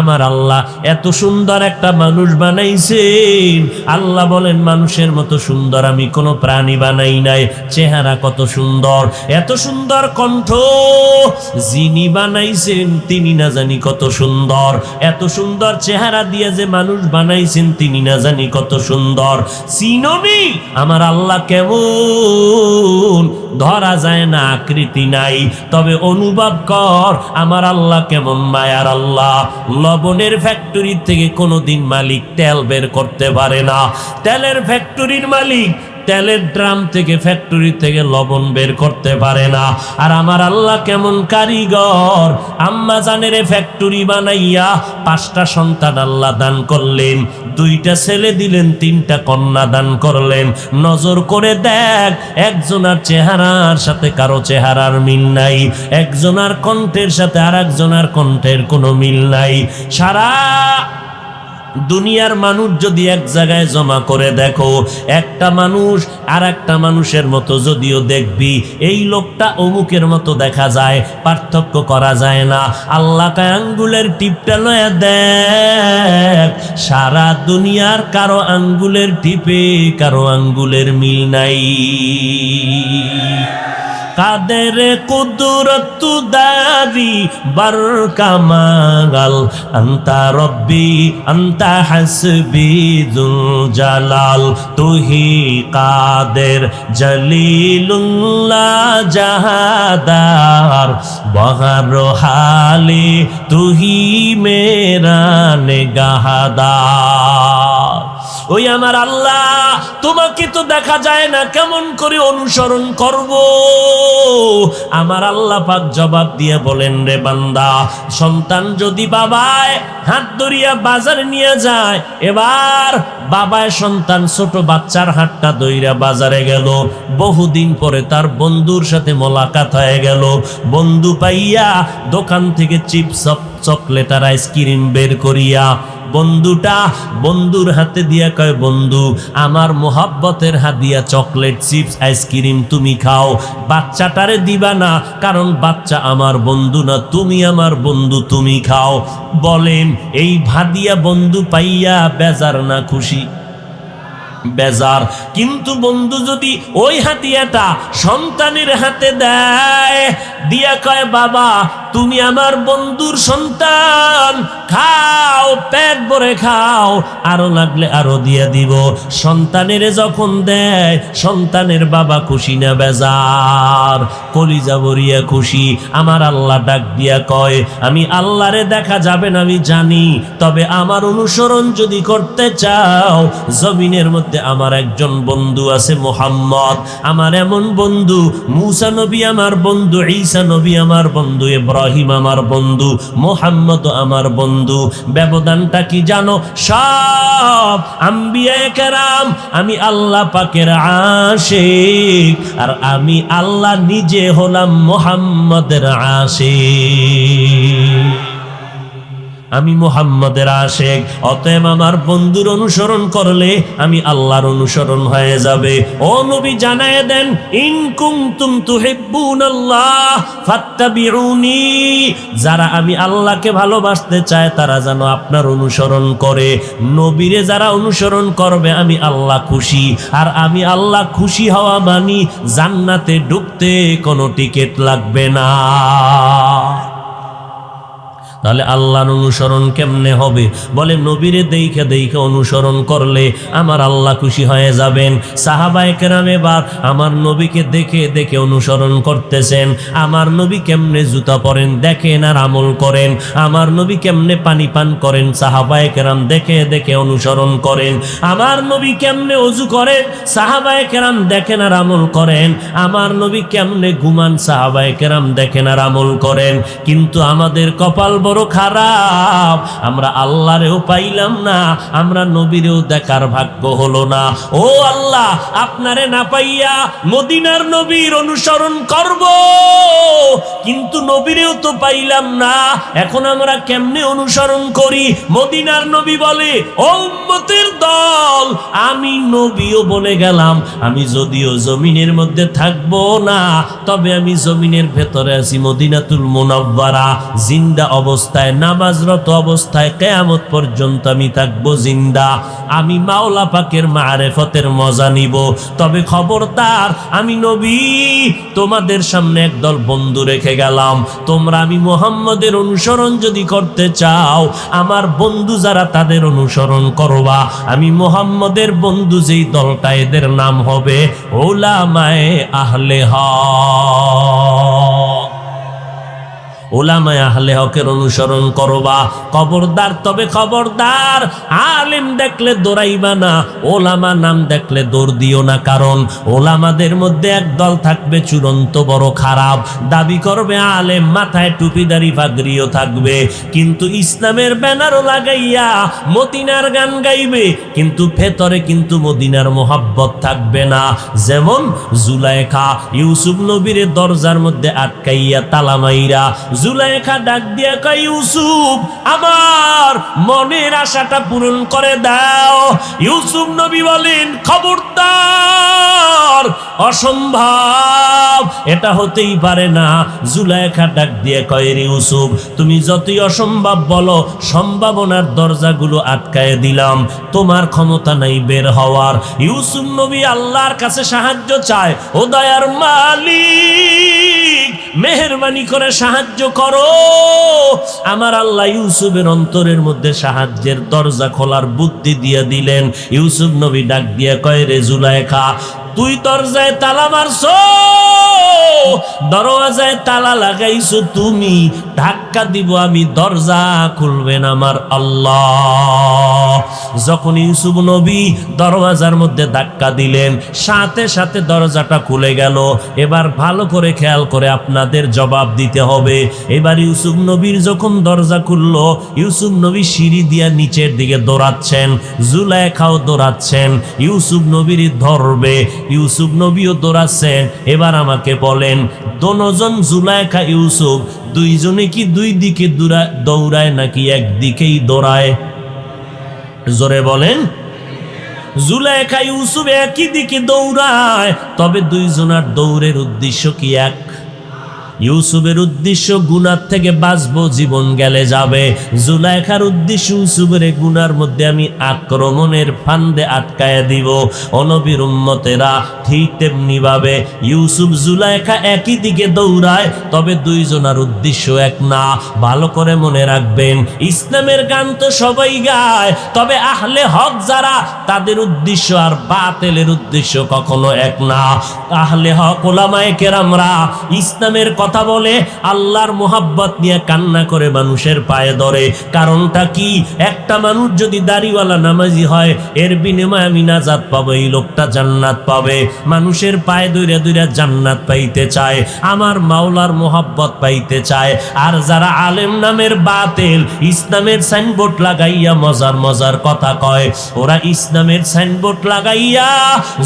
আমার আল্লাহ এত সুন্দর একটা মানুষ বানাইছেন। আল্লাহ বলেন মানুষের মতো সুন্দর আমি কোনো প্রাণী বানাই নাই। চেহারা কত সুন্দর, এত সুন্দর কণ্ঠ, যিনি বানাইছেন তিনি না জানি কত সুন্দর। এত সুন্দর চেহারা দিয়ে যে মানুষ বানাইছেন তিনি না জানি কত সুন্দর। চিননি আমার আল্লাহ কেমন? ধরা যায় না, আকৃতি নাই, তবে অনুভব কর আমার আল্লাহ কেমন মায়ার আল্লাহ। লবণের ফ্যাক্টরি থেকে কোনোদিন মালিক তেল বের করতে পারে না। তেলের ফ্যাক্টরির মালিক তেলের ড্রাম থেকে, ফ্যাক্টরি থেকে লবণ বের করতে পারে না। আর আমার আল্লাহ কেমন কারিগর! আম্মা জানের ফ্যাক্টরি বানাইয়া 5টা সন্তান আল্লাহ দান করলেন, 2টা ছেলে দিলেন, 3টা কন্যা দান করলেন। নজর করে দেখ, একজনের চেহারার সাথে কারো চেহারার মিল নাই, একজনের কণ্ঠের সাথে আর একজনের কণ্ঠের কোনো মিল নাই। সারা দুনিয়ার মানুষ যদি এক জায়গায় জমা করে দেখো, একটা মানুষ আর একটা মানুষের মতো যদিও দেখবি, এই লোকটা অমুকের মতো দেখা যায়, পার্থক্য করা যায় না। আল্লাহ কায় আঙ্গুলের টিপটা লয়ে দেখ, এক, সারা দুনিয়ার কারো আঙ্গুলের টিপে কারো আঙ্গুলের মিল নাই। কাদের কুদরত দারি বার কামাল, আন্তা রব্বি আন্তা হাসবি যুল জালাল, তুহি কাদের জলিলুল্লাহ জাহাদার, বহর হালে তুহি মেরা নেগাহদার। ওই আমার আল্লাহ, তোমাকে তো দেখা যায় না, কেমন করে অনুসরণ করব? আমার আল্লাহ পাক জবাব দিয়ে বলেন, রে বান্দা, সন্তান যদি বাবায় হাত ধরিয়া বাজারে নিয়ে যায়, এবার বাবায় সন্তান ছোট বাচ্চার হাতটা ধইরা বাজারে গেল, বহুদিন পরে তার বন্ধুর সাথে মোলাকাত হয়ে গেল। বন্ধু পাইয়া দোকান থেকে চিপস চকলেট আর আইসক্রিম বের করিয়া বন্ধুটা বন্ধুর হাতে দিয়া কয়, বন্ধু আমার মোহাব্বতের হাদিয়া চকলেট চিপস আইসক্রিম তুমি খাও, বাচ্চাটারে দিবা না, কারণ বাচ্চা আমার বন্ধু না, তুমি আমার বন্ধু, তুমি খাও। বলেন এই ভাদিয়া বন্ধু পাইয়া বেজার না খুশি? বেজার। কিন্তু বন্ধু যদি ওই হাতিয়াটা সন্তানের হাতে দেয়, দিয়া কয়, বাবা তুমি আমার বন্ধুর সন্তান, খাও, পেট ভরে খাও, আরো লাগলে আরো দিয়া দিব। সন্তানের যখন দেয়, সন্তানের বাবা খুশি না বেজার? কলিজা ভরিয়া খুশি। আমার আল্লাহ ডাক দিয়া কয়, আমি আল্লাহরে দেখা যাবে না আমি জানি, তবে আমার অনুসরণ যদি করতে চাও, জমিনের মধ্যে আমার একজন বন্ধু আছে মুহাম্মদ, আমার এমন বন্ধু, মুসা নবী আমার বন্ধু, ঈসা নবী আমার বন্ধু, ইব্রাহিম আমার বন্ধু, মুহাম্মদ আমার বন্ধু। ব্যবধানটা কি জানো? সব আম্বিয়ায়ে কেরাম আমি আল্লাহ পাকের আশিক, আর আমি আল্লাহ নিজে হলাম মুহাম্মদের আশিক। আমি মুহাম্মদের আশিক, অতএব আমার বন্ধুর অনুসরণ করলে আমি আল্লাহর অনুসরণ হয়ে যাবে। ও নবী জানায়ে দেন, ইন কুনতুম তুহিব্বুনাল্লাহ ফাত্তাবিউনি, যারা আমি আল্লাহকে ভালোবাসতে চায় তারা যেন আপনার অনুসরণ করে। নবীরে যারা অনুসরণ করবে আমি আল্লাহ খুশি, আর আমি আল্লাহ খুশি হওয়া মানি জান্নাতে ঢুকতে কোনো টিকিট লাগবে না। তাহলে আল্লাহর অনুসরণ কেমনে হবে? বলে নবীরে দেখে দেখে অনুসরণ করলে আমার আল্লাহ খুশি হয়ে যাবেন। সাহাবায়ে কেরাম এবার আমার নবীকে দেখে দেখে অনুসরণ করতেছেন। আমার নবী কেমনে জুতা পরেন দেখেন আর আমল করেন, আমার নবী কেমনে পানি পান করেন সাহাবায়ে কেরাম দেখে দেখে অনুসরণ করেন, আমার নবী কেমনে ওযু করেন সাহাবায়ে কেরাম দেখেন আর আমল করেন, আমার নবী কেমনে ঘুমান সাহাবায়ে কেরাম দেখেন আর আমল করেন। কিন্তু আমাদের কপাল বড় খারাপ, আমরা আল্লাহরেও পাইলাম না, আমরা নবীরেও দেখার ভাগ্য হলো না। ও আল্লাহ, আপনারে না পাইয়া মদিনার নবীর অনুসরণ করব, কিন্তু নবীরেও তো পাইলাম না, এখন আমরা কেমনে অনুসরণ করি? মদিনার নবী বলে, ও উম্মতের দল, আমি নবীও বলে গেলাম, আমি যদিও জমিনের মধ্যে থাকবো না, তবে আমি জমিনের ভেতরে আছি মদিনাতুল মুনাওয়ারা, জিন্দা অবস্থায়, নামাজরত অবস্থায়, কিয়ামত পর্যন্ত আমি থাকবো জিন্দা। আমি মাওলা পাকের মারেফতের মজা নিব। তবে খবরদার, আমি নবী তোমাদের সামনে একদল বন্ধু রেখে গেলাম, তোমরা আমি মুহাম্মদের অনুসরণ যদি করতে চাও, আমার বন্ধু যারা তাদের অনুসরণ করবা। আমি মুহাম্মদের বন্ধু যেই দলটা, এদের নাম হবে উলামায়ে আহলে হক। উলামায়ে আহলে হকের অনুসরণ করবা। খবরদার, তবে খবরদার, আলেম দেখলে দৌড়াইবা না, ওলামা নাম দেখলে দৌড় দিও না, কারণ ওলামাদের মধ্যে একদল থাকবে চূড়ান্ত বড় খারাপ, দাবি করবে আলেম, মাথায় টুপিদারি পাগড়িও থাকবে, কিন্তু ইসলামের ব্যানারও লাগাইয়া মদিনার গান গাইবে, কিন্তু ভেতরে কিন্তু মদিনার মোহাব্বত থাকবে না। যেমন জুলাইখা ইউসুফ নবীর দরজার মধ্যে আটকাইয়া তালা মাইরা, জুলাইখা ডাক দিয়া কয়, ইউসুফ আমার মনের আশাটা পূরণ করে দাও। ইউসুফ নবী বলেন, খবরদার, পর অসম্ভব, এটা হতেই পারে না। জুলাইখা ডাক দিয়ে কয়, রে ইউসুফ, তুমি যতই অসম্ভব বলো, সম্ভাবনার দরজাগুলো আটকায় দিলাম, তোমার ক্ষমতা নাই বের হওয়ার। ইউসুফ নবী আল্লাহর কাছে সাহায্য চায়, ও দয়ার মালিক, মেহেরবানি করে সাহায্য করো। আমার আল্লাহ ইউসুফের অন্তরের মধ্যে সাহায্যের দরজা খোলার বুদ্ধি দিয়ে দিলেন। ইউসুফ নবী ডাক দিয়ে কয়, রে জুলাইখা, তুই দরজায় তালা মারছো, দরওয়াজায় তালা লাগাইছো তুমি, ধাক্কা দিব আমি, দরজা খুলবেন আমার আল্লাহ। যখন ইউসুফ নবী দরওয়াজার মধ্যে ধাক্কা দিলেন, সাথে সাথে দরজাটা খুলে গেল। এবার ভালো করে খেয়াল করে আপনাদের জবাব দিতে হবে। এবার ইউসুফ নবীর যখন দরজা খুলল, ইউসুফ নবী সিঁড়ি দিয়া নিচের দিকে দৌড়াচ্ছেন, জুলাইখাও দৌড়াচ্ছেন, ইউসুফ নবীর ধরবে, ইউসুফ নবীও দৌড়াচ্ছেন। এবার আমাকে বলেন, দোনোজন জুলাইখা ইউসুফ দুইজনে কি দুই দিকে দৌড়ায় নাকি একদিকেই দৌড়ায়? জোরে বলেন। জুলাইখা ইউসুফ একই দিকে দৌড়ায়, তবে দুইজনার দৌড়ের উদ্দেশ্য কি এক? ইউসুফের উদ্দেশ্য গুনার থেকে বাঁচবো, জীবন গেলে যাবে। জুলাইখার উদ্দেশ্য ইউসুফের গুনার মধ্যে আমি আক্রমণের ফান্দে আটকায় দিব। নবীর উম্মতেরা ঠিক তেমনি ভাবে ইউসুফ জুলাইখা একই দিকে দৌড়ায়, তবে দুইজনার উদ্দেশ্য এক না। ভালো করে মনে রাখবেন, ইসলামের গান তো সবাই গায়, তবে আহলে হক যারা, তাদের উদ্দেশ্য আর বাতিলের উদ্দেশ্য কখনো এক না। আহলে হক ওলামায়ে কেরামরা ইসলামের কথা বলে, আল্লাহর মোহাব্বত নিয়ে কান্না করে মানুষের পায়ে ধরে। কারণটা কি? একটা মানুষ যদি দাড়িওয়ালা নামাজি হয়, এর বিনিময়ে আমি নাজাত পাবো, এই লোকটা জান্নাত পাবে। মানুষের পায়ে ধরে ধরে জান্নাত পাইতে চায়, আমার মাওলার মোহাব্বত পাইতে চায়। আর যারা আলেম নামের বাতিল, ইসলামের সাইনবোর্ড লাগাইয়া মজার মজার কথা কয়, ওরা ইসলামের সাইনবোর্ড লাগাইয়া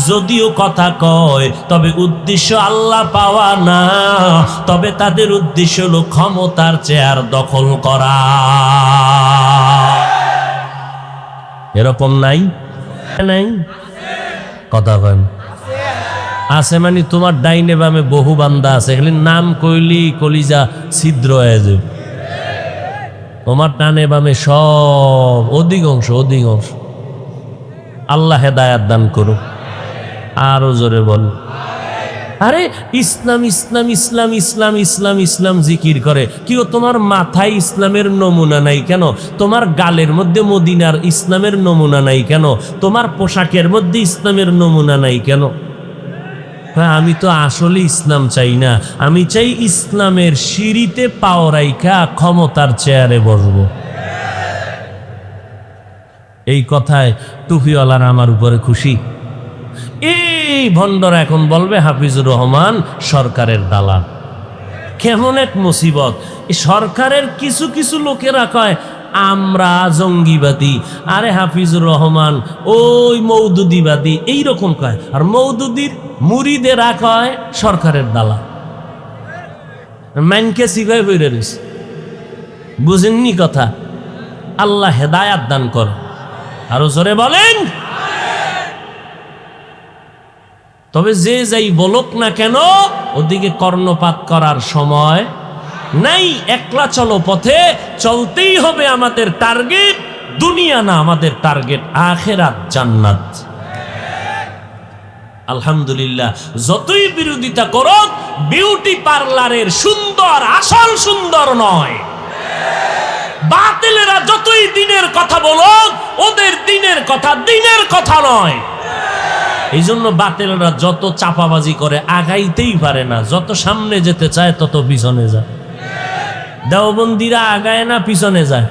যদিও কথা কয়, তবে উদ্দেশ্য আল্লাহ পাওয়া না, তবে তাদের উদ্দেশ্য হলো ক্ষমতার চেয়ার দখল করা। এরকম নাই? নাই কথা বলেন। আছে মানে তোমার ডাইনে বামে বহু বান্দা আছে, এগুলি নাম কইলি কলিজা ছিদ্র হয়ে যাবে। তোমার ডানে বামে সব অধিকাংশ আল্লাহ হেদায়াত দান করুক। আরো জোরে বল। আরে ইসলাম ইসলাম ইসলাম ইসলাম ইসলাম ইসলাম জিকির করে, কেউ তোমার মাথায় ইসলামের নমুনা নাই কেন? তোমার গালের মধ্যে মদিনার ইসলামের নমুনা নাই কেন? তোমার পোশাকের মধ্যে ইসলামের নমুনা নাই কেন? হ্যাঁ, আমি তো আসলে ইসলাম চাই না, আমি চাই ইসলামের সিঁড়িতে পাও রাইখা ক্ষমতার চেয়ারে বসবো। এই কথায় টুপিওয়ালারা আমার উপরে খুশি। এই ভণ্ডরা এখন বলবে হাফিজুর রহমান সরকারের দালাল। কেমন এক মুসিবত! এই সরকারের কিছু কিছু লোকেরা কয় আমরা জঙ্গিবাদী, আরে হাফিজুর রহমান ওই মৌদুদিবাদী, এইরকম কয়। আর মৌদুদির মুরিদেরা কয় সরকারের দালাল। মানকে শিখাই বইরে রয়েছে, বুঝেননি কথা? আল্লাহ হেদায়াত দান কর। আরো জোরে বলেন। তবে যে যাই বলুক না কেন, ওদিকে কর্ণপাত করার সময় নাই। একলা চলো পথে, চলতেই হবে। আমাদের টার্গেট দুনিয়া না, আমাদের টার্গেট আখিরাত, জান্নাত। আলহামদুলিল্লাহ, যতই বিরোধিতা করো, বিউটি পার্লারের সুন্দর আসল সুন্দর নয়। বাতিলেরা যতই দিনের কথা বলো, ওদের দিনের কথা দিনের কথা নয়। এই জন্য বাতিলরা যত চাপাবাজি করে আগাইতেই পারে না, যত সামনে যেতে চায় তত পিছনে যায়। দেওবন্দিরা আগায় না, পিছনে যায়।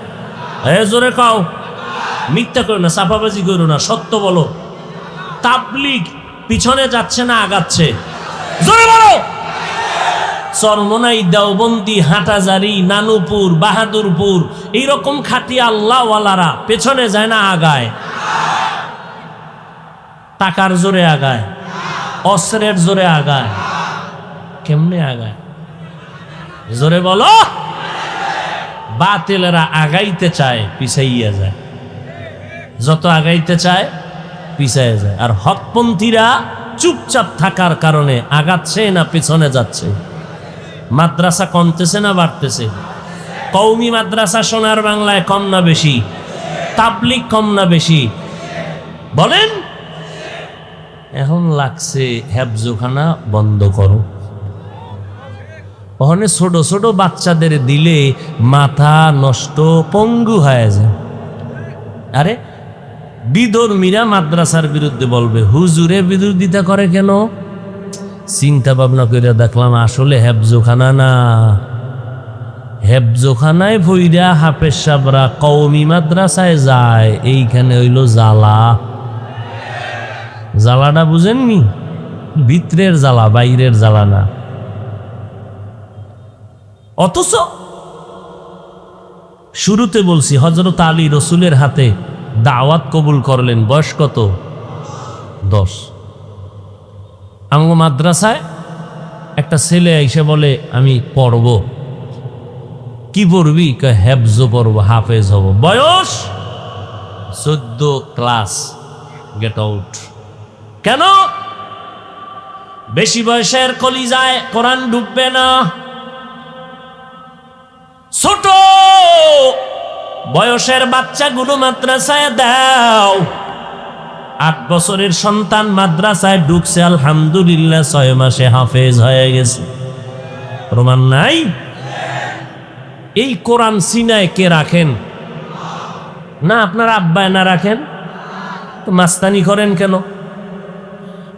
জোরে কাও, মিথ্যা করো না, চাপাবাজি করো না, সত্য বলো। তাবলীগ পিছনে যাচ্ছে না আগাচ্ছে? জোরে বলো। চরমনাই, দেওবন্দি, হাটাজারি, নানুপুর, বাহাদুরপুর, এইরকম খাটি আল্লাহওয়ালারা পেছনে যায় না আগায়? টাকার জোরে আগায়, অস্ত্রের জোরে আগায়, কেমনে আগায়? জোরে বলো। বাতিলেরা আগাইতে চায়, পিছাইয়া যায়। যত আগাইতে চায় পিছাইয়া যায়। আর হকপন্থীরা চুপচাপ থাকার কারণে আগাচ্ছে না পেছনে যাচ্ছে? মাদ্রাসা কমতেছে না বাড়তেছে? কওমি মাদ্রাসা সোনার বাংলায় কম না বেশি? তাবলিগ কম না বেশি? বলেন। এখন লাগছে হেফজোখানা বন্ধ করো। ওখানে ছোট ছোট বাচ্চাদের দিলে মাথা নষ্ট, পঙ্গু হয়ে যায়। আরে বিধর্মীরা মাদ্রাসার বিরুদ্ধে বলবে, হুজুরে বিরোধিতা করে কেন? চিন্তা ভাবনা করে দেখলাম আসলে হেফজোখানা না, হেফজোখানায় ভইরা হাফেজ সাবরা কওমি মাদ্রাসায় যায়, এইখানে হইল জ্বালা। জ্বালাটা বুঝেননি? ভিতরের জ্বালা, বাইরের জ্বালা না। অথচ শুরুতে বলছি হযরত আলী রসুলের হাতে দাওয়াত কবুল করলেন, বয়স কত? 10। আমগো মাদ্রাসায় একটা ছেলে এসে বলে আমি পড়ব। কি পড়বি? হেফজ পড়ব, হাফেজ হব। বয়স 14 ক্লাস। Get out. কেন? বেশি বয়সের কলিজায় কোরআন ঢুকবে না। ছোট বয়সের বাচ্চাগুলো মাদ্রাসায় দাও। 8 বছরের সন্তান মাদ্রাসায় ঢুকছে, আলহামদুলিল্লাহ 6 মাসে হাফেজ হয়ে গেছে। প্রমাণ নাই? এই কোরআন সিনায় কে রাখেন? না আপনার আব্বায় না রাখেন তো মাস্তানি করেন কেন?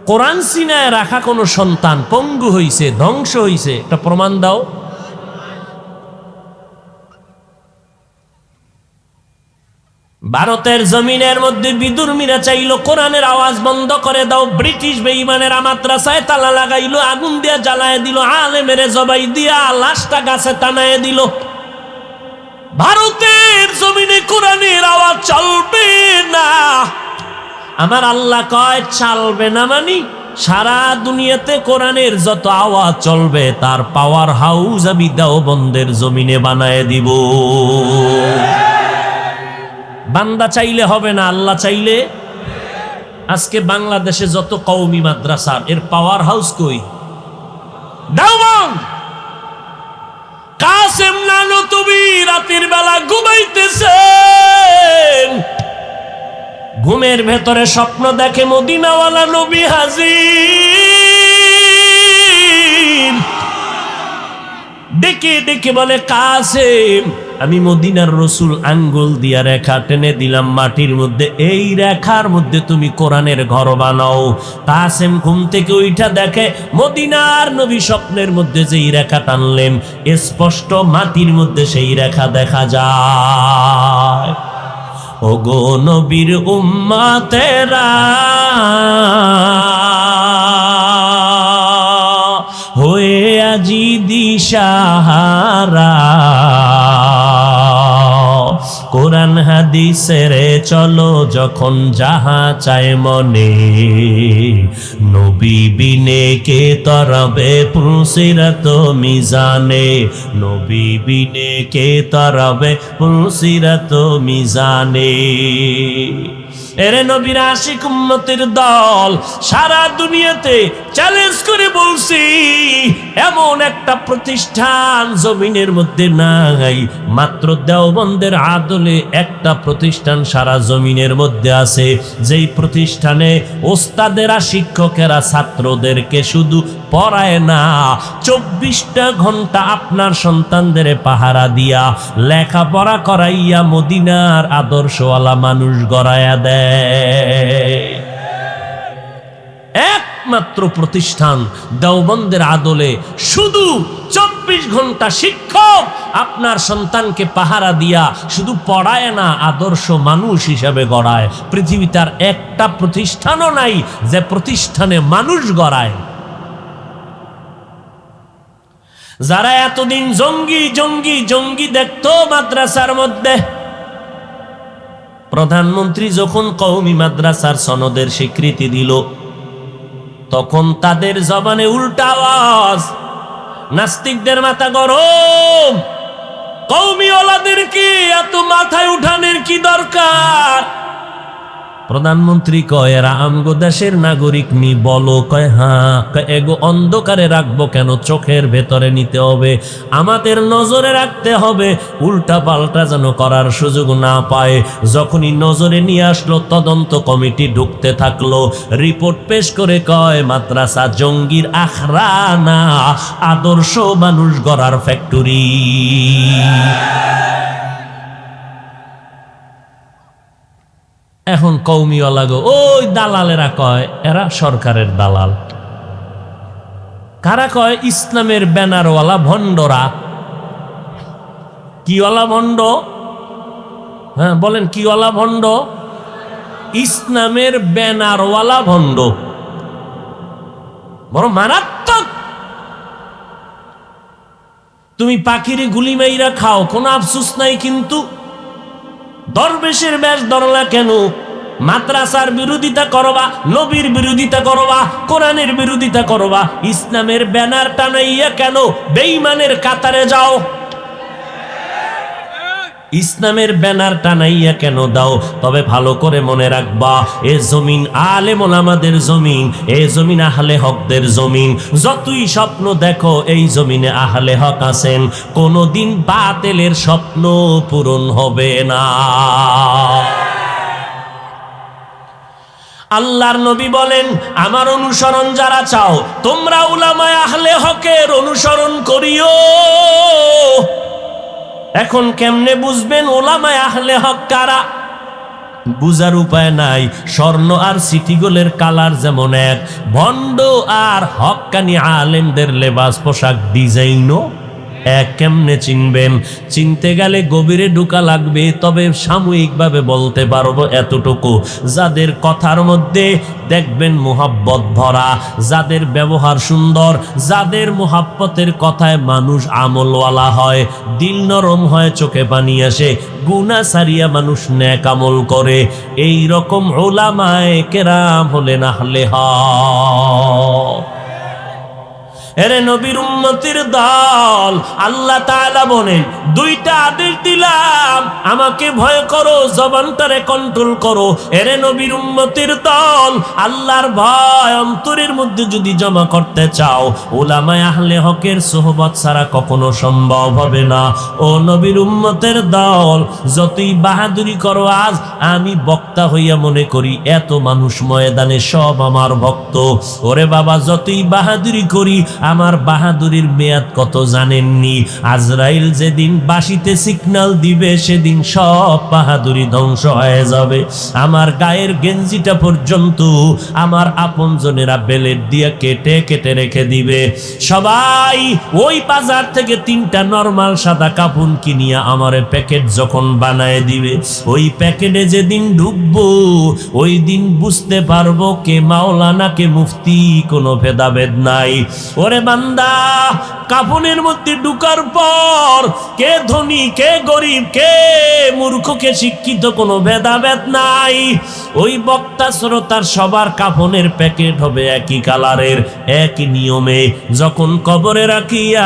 কোরআন সিনায় রাখা কোন সন্তান পঙ্গু হইছে, ধ্বংস হইছে, একটা প্রমাণ দাও। ভারতের জমিনের মধ্যে বিদুর্মীরা চাইলো কোরআনের আওয়াজ বন্ধ করে দাও। ব্রিটিশ বেঈমানেরা মাদ্রাসায় তালা লাগাইলো, আগুন দিয়া জ্বালায় দিল, আলেমের জবাই দিয়া লাশটা গাছে টানায় দিল। ভারতের জমিনে কোরআনের আওয়াজ চলবে না। আমার আল্লাহ কয় চলবে না মানি সারা দুনিয়াতে কোরআনের যত আওয়াজ চলবে তার পাওয়ার হাউস আমি দেওবন্দের জমিনে বানায় দিব। বান্দা চাইলে হবে না, আল্লাহ চাইলে। আজকে বাংলাদেশে যত কওমি মাদ্রাসা, এর পাওয়ার হাউস কই? দেওবন্দ। কাসেম নানতুবি রাতের বেলা ঘুমাইতেছেন, ঘুমের ভেতরে স্বপ্ন দেখে মদিনাওয়ালা নবী হাজির। ডেকে ডেকে বলে কাসেম আমি মদিনার রসুল আঙ্গুল দিয়া রেখা টেনে দিলাম মাটির মধ্যে, এই রেখার মধ্যে তুমি কোরআনের ঘর বানাও। কাসেম ঘুম থেকে উঠা দেখে মদিনার নবী স্বপ্নের মধ্যে যেই রেখা টানলেন স্পষ্ট মাটির মধ্যে সেই রেখা দেখা যায়। ওগো নবীর উম্মতেরা হয়ে আজি দিশাহারা, কোরআন হাদিসের চলো যখন যাহা চায় মনে, নবী বিনে কে তরবে পুলসিরাত মিজানে, নবী বিনে কে তরবে পুলসিরাত মিজানে। এরে নবীর আশিক উম্মতের দল, সারা দুনিয়াতে চ্যালেঞ্জ করে বলছি এমন একটা প্রতিষ্ঠান জমিনের মধ্যে নাই, মাত্র দেওবন্দের আদলে একটা প্রতিষ্ঠান সারা জমিনের মধ্যে আছে, যেই প্রতিষ্ঠানে ওস্তাদেরা শিক্ষকেরা ছাত্রদেরকে শুধু পড়ায় না, 24টা ঘন্টা আপনার সন্তানদের পাহারা দিয়া লেখাপড়া করাইয়া মদিনার আদর্শওয়ালা মানুষ গড়াইয়া দেয়। একমাত্র প্রতিষ্ঠান দেওবন্দের আদলে শুধু 24 ঘন্টা শিক্ষক আপনার সন্তানকে পাহারা দিয়া শুধু পড়ায় না, আদর্শ মানুষ হিসাবে গড়ায়। পৃথিবীতে আর একটা প্রতিষ্ঠানও নাই যে প্রতিষ্ঠানে মানুষ গড়ায়। যারা এতদিন জঙ্গি জঙ্গি জঙ্গি দেখতো মাদ্রাসার মধ্যে, প্রধানমন্ত্রী যখন কওমি মাদ্রাসার সনদের স্বীকৃতি দিল তখন তাদের জবানে উল্টা আওয়াজ। নাস্তিকদের মাথা গরম, কওমি ওলাদেরকে এত মাথায় উঠানোর কি দরকার? প্রধানমন্ত্রী কয় এরা আমগো দেশের নাগরিক নি বলো, কয় হ্যাঁ। কয় এগো অন্ধকারে রাখবো কেন, চোখের ভেতরে নিতে হবে, আমাদের নজরে রাখতে হবে, উল্টা পাল্টা যেন করার সুযোগ না পায়। যখনই নজরে নিয়ে আসলো, তদন্ত কমিটি ঢুকতে থাকলো, রিপোর্ট পেশ করে কয় মাদ্রাসা জঙ্গির আখড়া না, আদর্শ মানুষ গড়ার ফ্যাক্টরি। এখন কৌমিওয়ালা গো, ওই দালালেরা কয় এরা সরকারের দালাল। কারা কয়? ইসলামের ব্যানারওয়ালা ভণ্ডরা। কিওয়ালা ভণ্ড? হ্যাঁ বলেন, কিওয়ালা ভণ্ড? ইসলামের ব্যানারওয়ালা ভণ্ড, বড় মারাত্মক। তুমি পাখিরে গুলি মাইরা খাও, কোনো আফসোস নাই, কিন্তু দরবেশের বেশ ধরলা কেন? মাদ্রাসার বিরোধিতা করবা, নবীর বিরোধিতা করবা, কোরআনের বিরোধিতা করবা, ইসলামের ব্যানার টানাইয়া কেন বেঈমানের কাতারে যাও? ইসলামের ব্যানার টানাইয়া কেন দাও? তবে ভালো করে মনে রাখবা, এ জমিন আলেম ওলামাদের জমিন, এ জমিন আহলে হকদের জমিন। যতই স্বপ্ন দেখো, এই জমিনে আহলে হক আছেন, কোনদিন বাতিলের স্বপ্ন পূরণ হবে না। আল্লাহর নবী বলেন, আমার অনুসরণ যারা চাও, তোমরা উলামায়ে আহলে হকের অনুসরণ করিও। এখন কেমনে বুঝবেন উলামায়ে আহলে হক কারা? বুঝার উপায় নাই। স্বর্ণ আর সিটি গোল্ডের কালার যেমন এক, ভণ্ড আর হক্কানি আলেমদের লেবাস পোশাক ডিজাইনও এক। কেমনে চিনবেন? চিনতে গেলে গভীরে ঢোকা লাগবে। তবে সাময়িকভাবে বলতে পারবো এতটুকু, যাদের কথার মধ্যে দেখবেন মুহাব্বত ভরা, যাদের ব্যবহার সুন্দর, যাদের মুহাব্বতের কথায় মানুষ আমলওয়ালা হয়, দিল নরম হয়, চোখে পানি আসে, গুনাহ সারিয়া মানুষ নেক আমল করে, এই রকম উলামায়ে কেরাম হলেন আহলে হক। এরে নবীর উম্মতের দল, আল্লাহ তাআলা বলেন, দুইটা আদেশ দিলাম, আমাকে ভয় করো, জবানটারে কন্ট্রোল করো। এরে নবীর উম্মতের দল, আল্লাহর ভয় অন্তরের মধ্যে যদি জমা করতে চাও, উলামায়ে আহলে হকের সোহবত ছাড়া কখনো সম্ভব হবে না। ও নবীর উম্মতের দল, যতই বাহাদুরি করো, আজ আমি বক্তা হইয়া মনে করি এত মানুষ ময়দানে সব আমার ভক্ত। ওরে বাবা, যতই বাহাদুরি করি, আমার বাহাদুরির মেয়াদ কত জানেননি? আজরাইল যেদিন বাঁশিতে সিগন্যাল দিবে, সেদিন সব বাহাদুরি ধ্বংস হয়ে যাবে। আমার গায়ের গেঞ্জিটা পর্যন্ত আমার আপনজনেরা বেলেট দিয়ে কেটে কেটে রেখে দিবে। সবাই ওই বাজার থেকে 3টা নরমাল সাদা কাপড় কিনিয়া আমারে প্যাকেট যখন বানায় দিবে, ওই প্যাকেটে যেদিন ঢুকবো, ওই দিন বুঝতে পারবো কে মাওলানা কে মুফতি, কোনো ভেদাভেদ নাই। ওরে বান্দা, কাফনের মধ্যে ঢুকার পর কে ধনী, কে গরিব, কে মূর্খ, কে শিক্ষিত, কোনো ভেদাভেদ নাই। ওই বক্তা শ্রোতার সবার কাফনের প্যাকেট হবে একই কালারের, একই নিয়মে। যখন কবরে রাখিয়া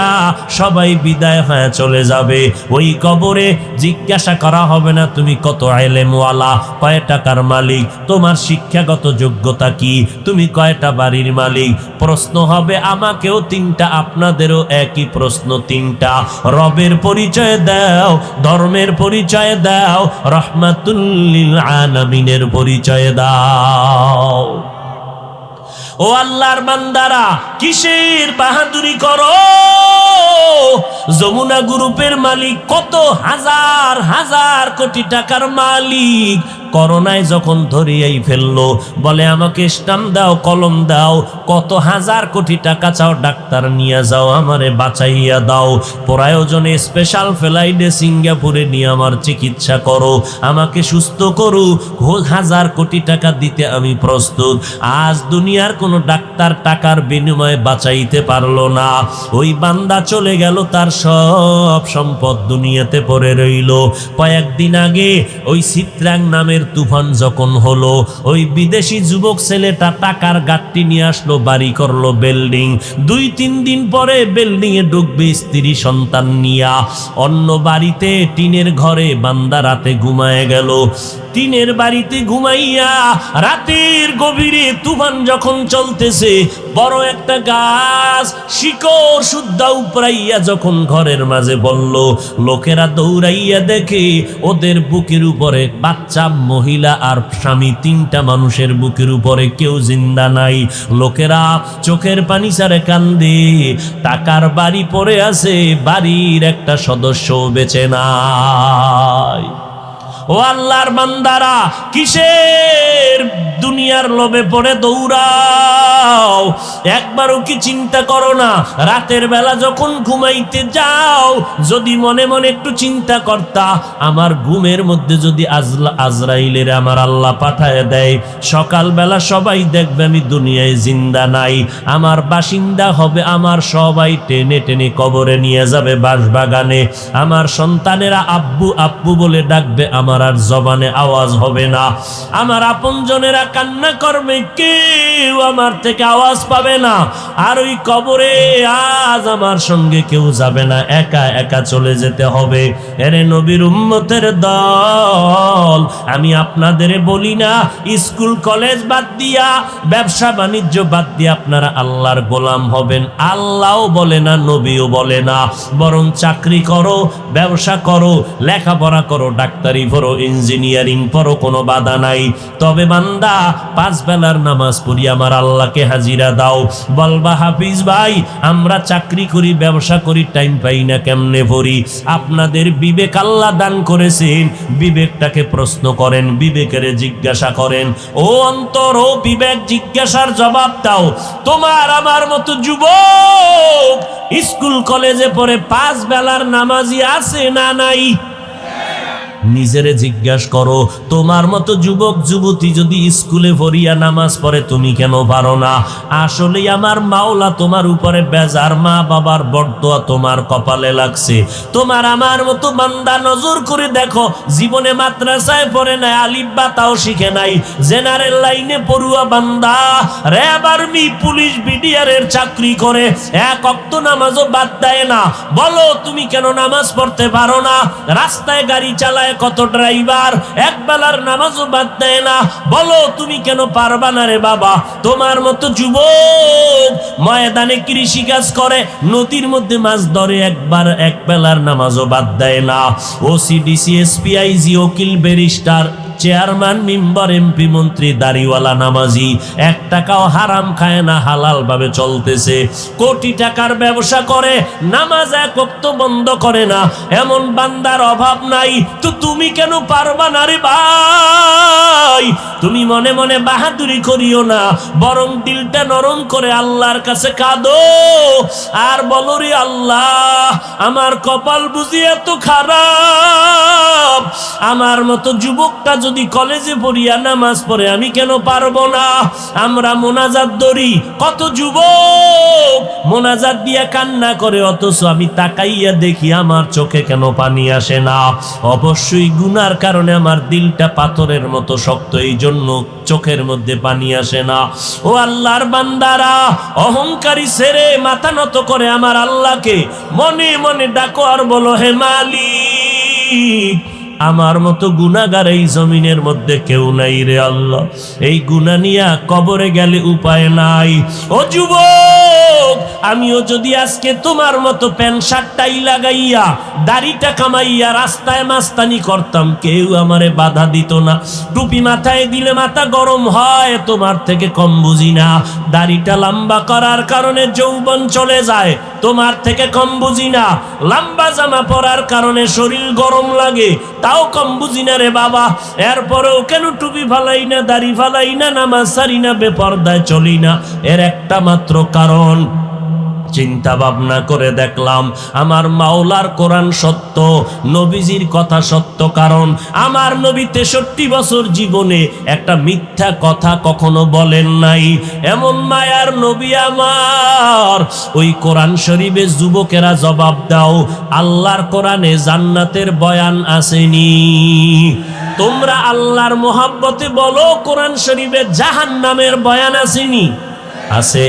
সবাই বিদায় হয়ে চলে যাবে, ওই কবরে জিজ্ঞাসা করা হবে না তুমি কত ইলমওয়ালা, কয় টাকার মালিক, তোমার শিক্ষাগত যোগ্যতা কি, তুমি কয়টা বাড়ির মালিক। প্রশ্ন হবে আমাকেও 3টা, আপনাদেরও একই প্রশ্ন 3টা। রবের পরিচয় দাও, ধর্মের পরিচয় দাও, রাহমাতুল লিল আলামিনের পরিচয় দাও। ও আল্লাহর বান্দারা, কিসের বাহাদুরি করো? যমুনা গ্রুপের মালিক কত হাজার হাজার কোটি টাকার মালিক, করোনায় যখন ধরিয়েই ফেললো, বলে আমাকে স্টাম্প দাও, কলম দাও, কত হাজার কোটি টাকা চাও, ডাক্তার নিয়ে যাও, আমারে বাঁচাইয়া দাও, প্রয়োজনে স্পেশাল ফ্লাইটে সিঙ্গাপুরে নিয়ে আমার চিকিৎসা করো, আমাকে সুস্থ করো, হাজার কোটি টাকা দিতে আমি প্রস্তুত। আজ দুনিয়ার কোনো ডাক্তার টাকার বিনিময়ে বাঁচাইতে পারলো না। ওই বান্দা চলে গেল, তার সব সম্পদ দুনিয়াতে পড়ে রইল। কয়েকদিন আগে ওই চিত্রাং নামের ইসরায়েলের তুফান যখন হলো, ওই বিদেশি যুবক ছেলেটা টাকার গাট্টি নিয়ে আসলো, বাড়ি করলো বিল্ডিং। 2-3 দিন পরে বিল্ডিং এ ঢুকবে স্ত্রী সন্তান নিয়া। অন্য বাড়িতে টিনের ঘরে বান্দা রাতে ঘুমায় গেল। টিনের বাড়িতে ঘুমাইয়া রাতের গভীরে তুফান যখন চলতেছে, বড় একটা গাছ শিকড় সুদ্ধা উপরাইয়া যখন ঘরের মাঝে বলল, লোকেরা দৌড়াইয়া দেখে ওদের বুকের উপরে বাচ্চা, মহিলা আর স্বামী, 3টা মানুষের বুকের উপরে কেউ জিন্দা নাই। লোকেরা চোখের পানি ছাড়ে কান্দে, টাকার বাড়ি পড়ে আছে, বাড়ির একটা সদস্য বেঁচে নাই। ও আল্লাহর বান্দারা, কিসের দুনিয়ার লোভে পড়ে দৌড়াও? একবারও কি চিন্তা করো না? রাতের বেলা যখন ঘুমাইতে যাও, যদি মনে মনে একটু চিন্তা করতা, আমার ঘুমের মধ্যে যদি আজরাইলের আমার আল্লাহ পাঠায় দেয়, সকালবেলা সবাই দেখবে আমি দুনিয়ায় জিন্দা নাই, আমার বাসিন্দা হবে, আমার সবাই টেনে টেনে কবরে নিয়ে যাবে বাঁশবাগানে, আমার সন্তানেরা আব্বু আব্বু বলে ডাকবে, আমার আর জবানে আওয়াজ হবে না, আমার আপনজনেরা কান্না করবে, কেউ আমার থেকে আওয়াজ পাবে না, আর ওই কবরে আজ আমার সঙ্গে কেউ যাবে না, একা একা চলে যেতে হবে। এরে নবীর উম্মতের দল, আমি আপনাদের বলি না স্কুল কলেজ বাদ দিয়া, ব্যবসা বাণিজ্য বাদ দিয়ে আপনারা আল্লাহর গোলাম হবেন। আল্লাহও বলে না, নবীও বলে না, বরং চাকরি করো, ব্যবসা করো, লেখাপড়া করো, ডাক্তারি পড়ো, ইঞ্জিনিয়ারিং পড়ো, কোনো বাধা নাই। তবে বান্দা 5 বেলার নামাজ পড়ি, আমার আল্লাহকে হাজিরা দাও। বলবা হাফিজ ভাই, আমরা চাকরি করি, ব্যবসা করি, টাইম পাই না, কেমনে পড়ি? আপনাদের বিবেক আল্লাহ দান করেছেন, বিবেকটাকে প্রশ্ন করেন, বিবেকের জিজ্ঞাসা করেন। ও অন্তর, ও বিবেক, জিজ্ঞাসার জবাব দাও। তোমার আমার মতো যুবক স্কুল কলেজে পড়ে 5 বেলার নামাজি আছে না নাই? নিজেরে জিজ্ঞাসা করো। তোমার মতো যুবক যুবতী যদি স্কুলে পড়িয়া নামাজ পড়ে, তুমি কেন পারো না? আসলে আমার মাওলা তোমার উপরে বেজার, মা বাবার বরদোয়া তোমার কপালে লাগছে। তোমার আমার মতো বান্দা নজর করে দেখো, জীবনে মাদ্রাসায় পড়ে নাই, আলিফ বা তাও শিখে নাই, জেনারেল লাইনে পড়ুয়া বান্দা, র্যাব, আর্মি, পুলিশ, বিডিআরের চাকরি করে, 1 ওয়াক্ত নামাজও বাদ দেয় না। বলো তুমি কেন নামাজ পড়তে পারো না? রাস্তায় গাড়ি চালায় কত ড্রাইভার, 1 বেলার নামাজও বাদ দেয় না। বলো তুমি কেন পারবা না রে বাবা? তোমার মতো যুবক ময়দানে কৃষি কাজ করে, নদীর মধ্যে মাছ ধরে, 1 বেলার নামাজও বাদ দেয় না। ওসিডিসি, এসপিআইজি, উকিল, ব্যারিস্টার, চেয়ারম্যান, মেম্বার, এমপি, মন্ত্রী, দাড়িওয়ালা, নামাজি, 1 টাকাও হারাম খায় না, হালাল ভাবে চলতেছে। কোটি টাকার ব্যবসা করে, নামাজ 1 ওয়াক্ত বন্ধ করে না, এমন বান্দার অভাব নাই। তো তুমি কেন পারবা না রে ভাই? তুমি মনে মনে বাহাদুরি করিও না, বরং দিলটা নরম করে আল্লাহর কাছে কাঁদো আর বলো, রে আল্লাহ, আমার কপাল বুঝি এত খারাপ, আমার মতো যুবকটা যদি কলেজে পড়িয়া নামাজ পড়ে, আমি কেন পারবো না? আমরা মোনাজাত ধরি, কত যুবক মোনাজাত দিয়া কান্না করে, অথচ আমি তাকাইয়া দেখি আমার চোখে কেন পানি আসে না? অবশ্যই গুনার কারণে আমার দিলটা পাথরের মতো শক্ত, এই জন্য চোখের মধ্যে পানি আসে না। ও আল্লাহর বান্দারা, অহংকারী ছেড়ে মাথা নত করে আমার আল্লাহকে মনে মনে ডাকো আর বলো, হে মালিক, আমার মতো গুনাহগার এই জমিনের মধ্যে কেউ নাই রে আল্লাহ, এই গুনাহ নিয়া কবরে গেলে উপায় নাই। ও যুবক, আমিও যদি আজকে তোমার মতো প্যান্ট শার্ট টাই লাগাইয়া, দাড়িটা কামাইয়া রাস্তায় মাস্তানি করতাম, কেউ আমারে বাধা দিত না। টুপি মাথায় দিলে মাথা গরম হয়, তোমার থেকে কম বুঝি না। দাড়িটা লম্বা করার কারণে যৌবন চলে যায়, তোমার থেকে কম বুঝি না। লম্বা জামা পরার কারণে শরীর গরম লাগে, তাও কম বুঝি না রে বাবা। এরপরেও কেন টুপি ফালাই না, দাড়ি ফালাই না, নামাজ সারি না, বেপরদায় চলি না? এর একটা মাত্র কারণ, চিন্তা ভাবনা করে দেখলাম আমার মাওলার কোরআন সত্য, নবীজির কথা সত্য। কারণ আমার নবী 63 বছর জীবনে একটা মিথ্যা কথা কখনো বলেন নাই। এমন মায়ার নবী আমার। ওই কোরআন শরীফে যুবকেরা জবাব দাও, আল্লাহর কোরআনে জান্নাতের বয়ান আসেনি? তোমরা আল্লাহর মোহাব্বতে বলো কোরআন শরীফে জাহান্নামের বয়ান আসেনি? আছে।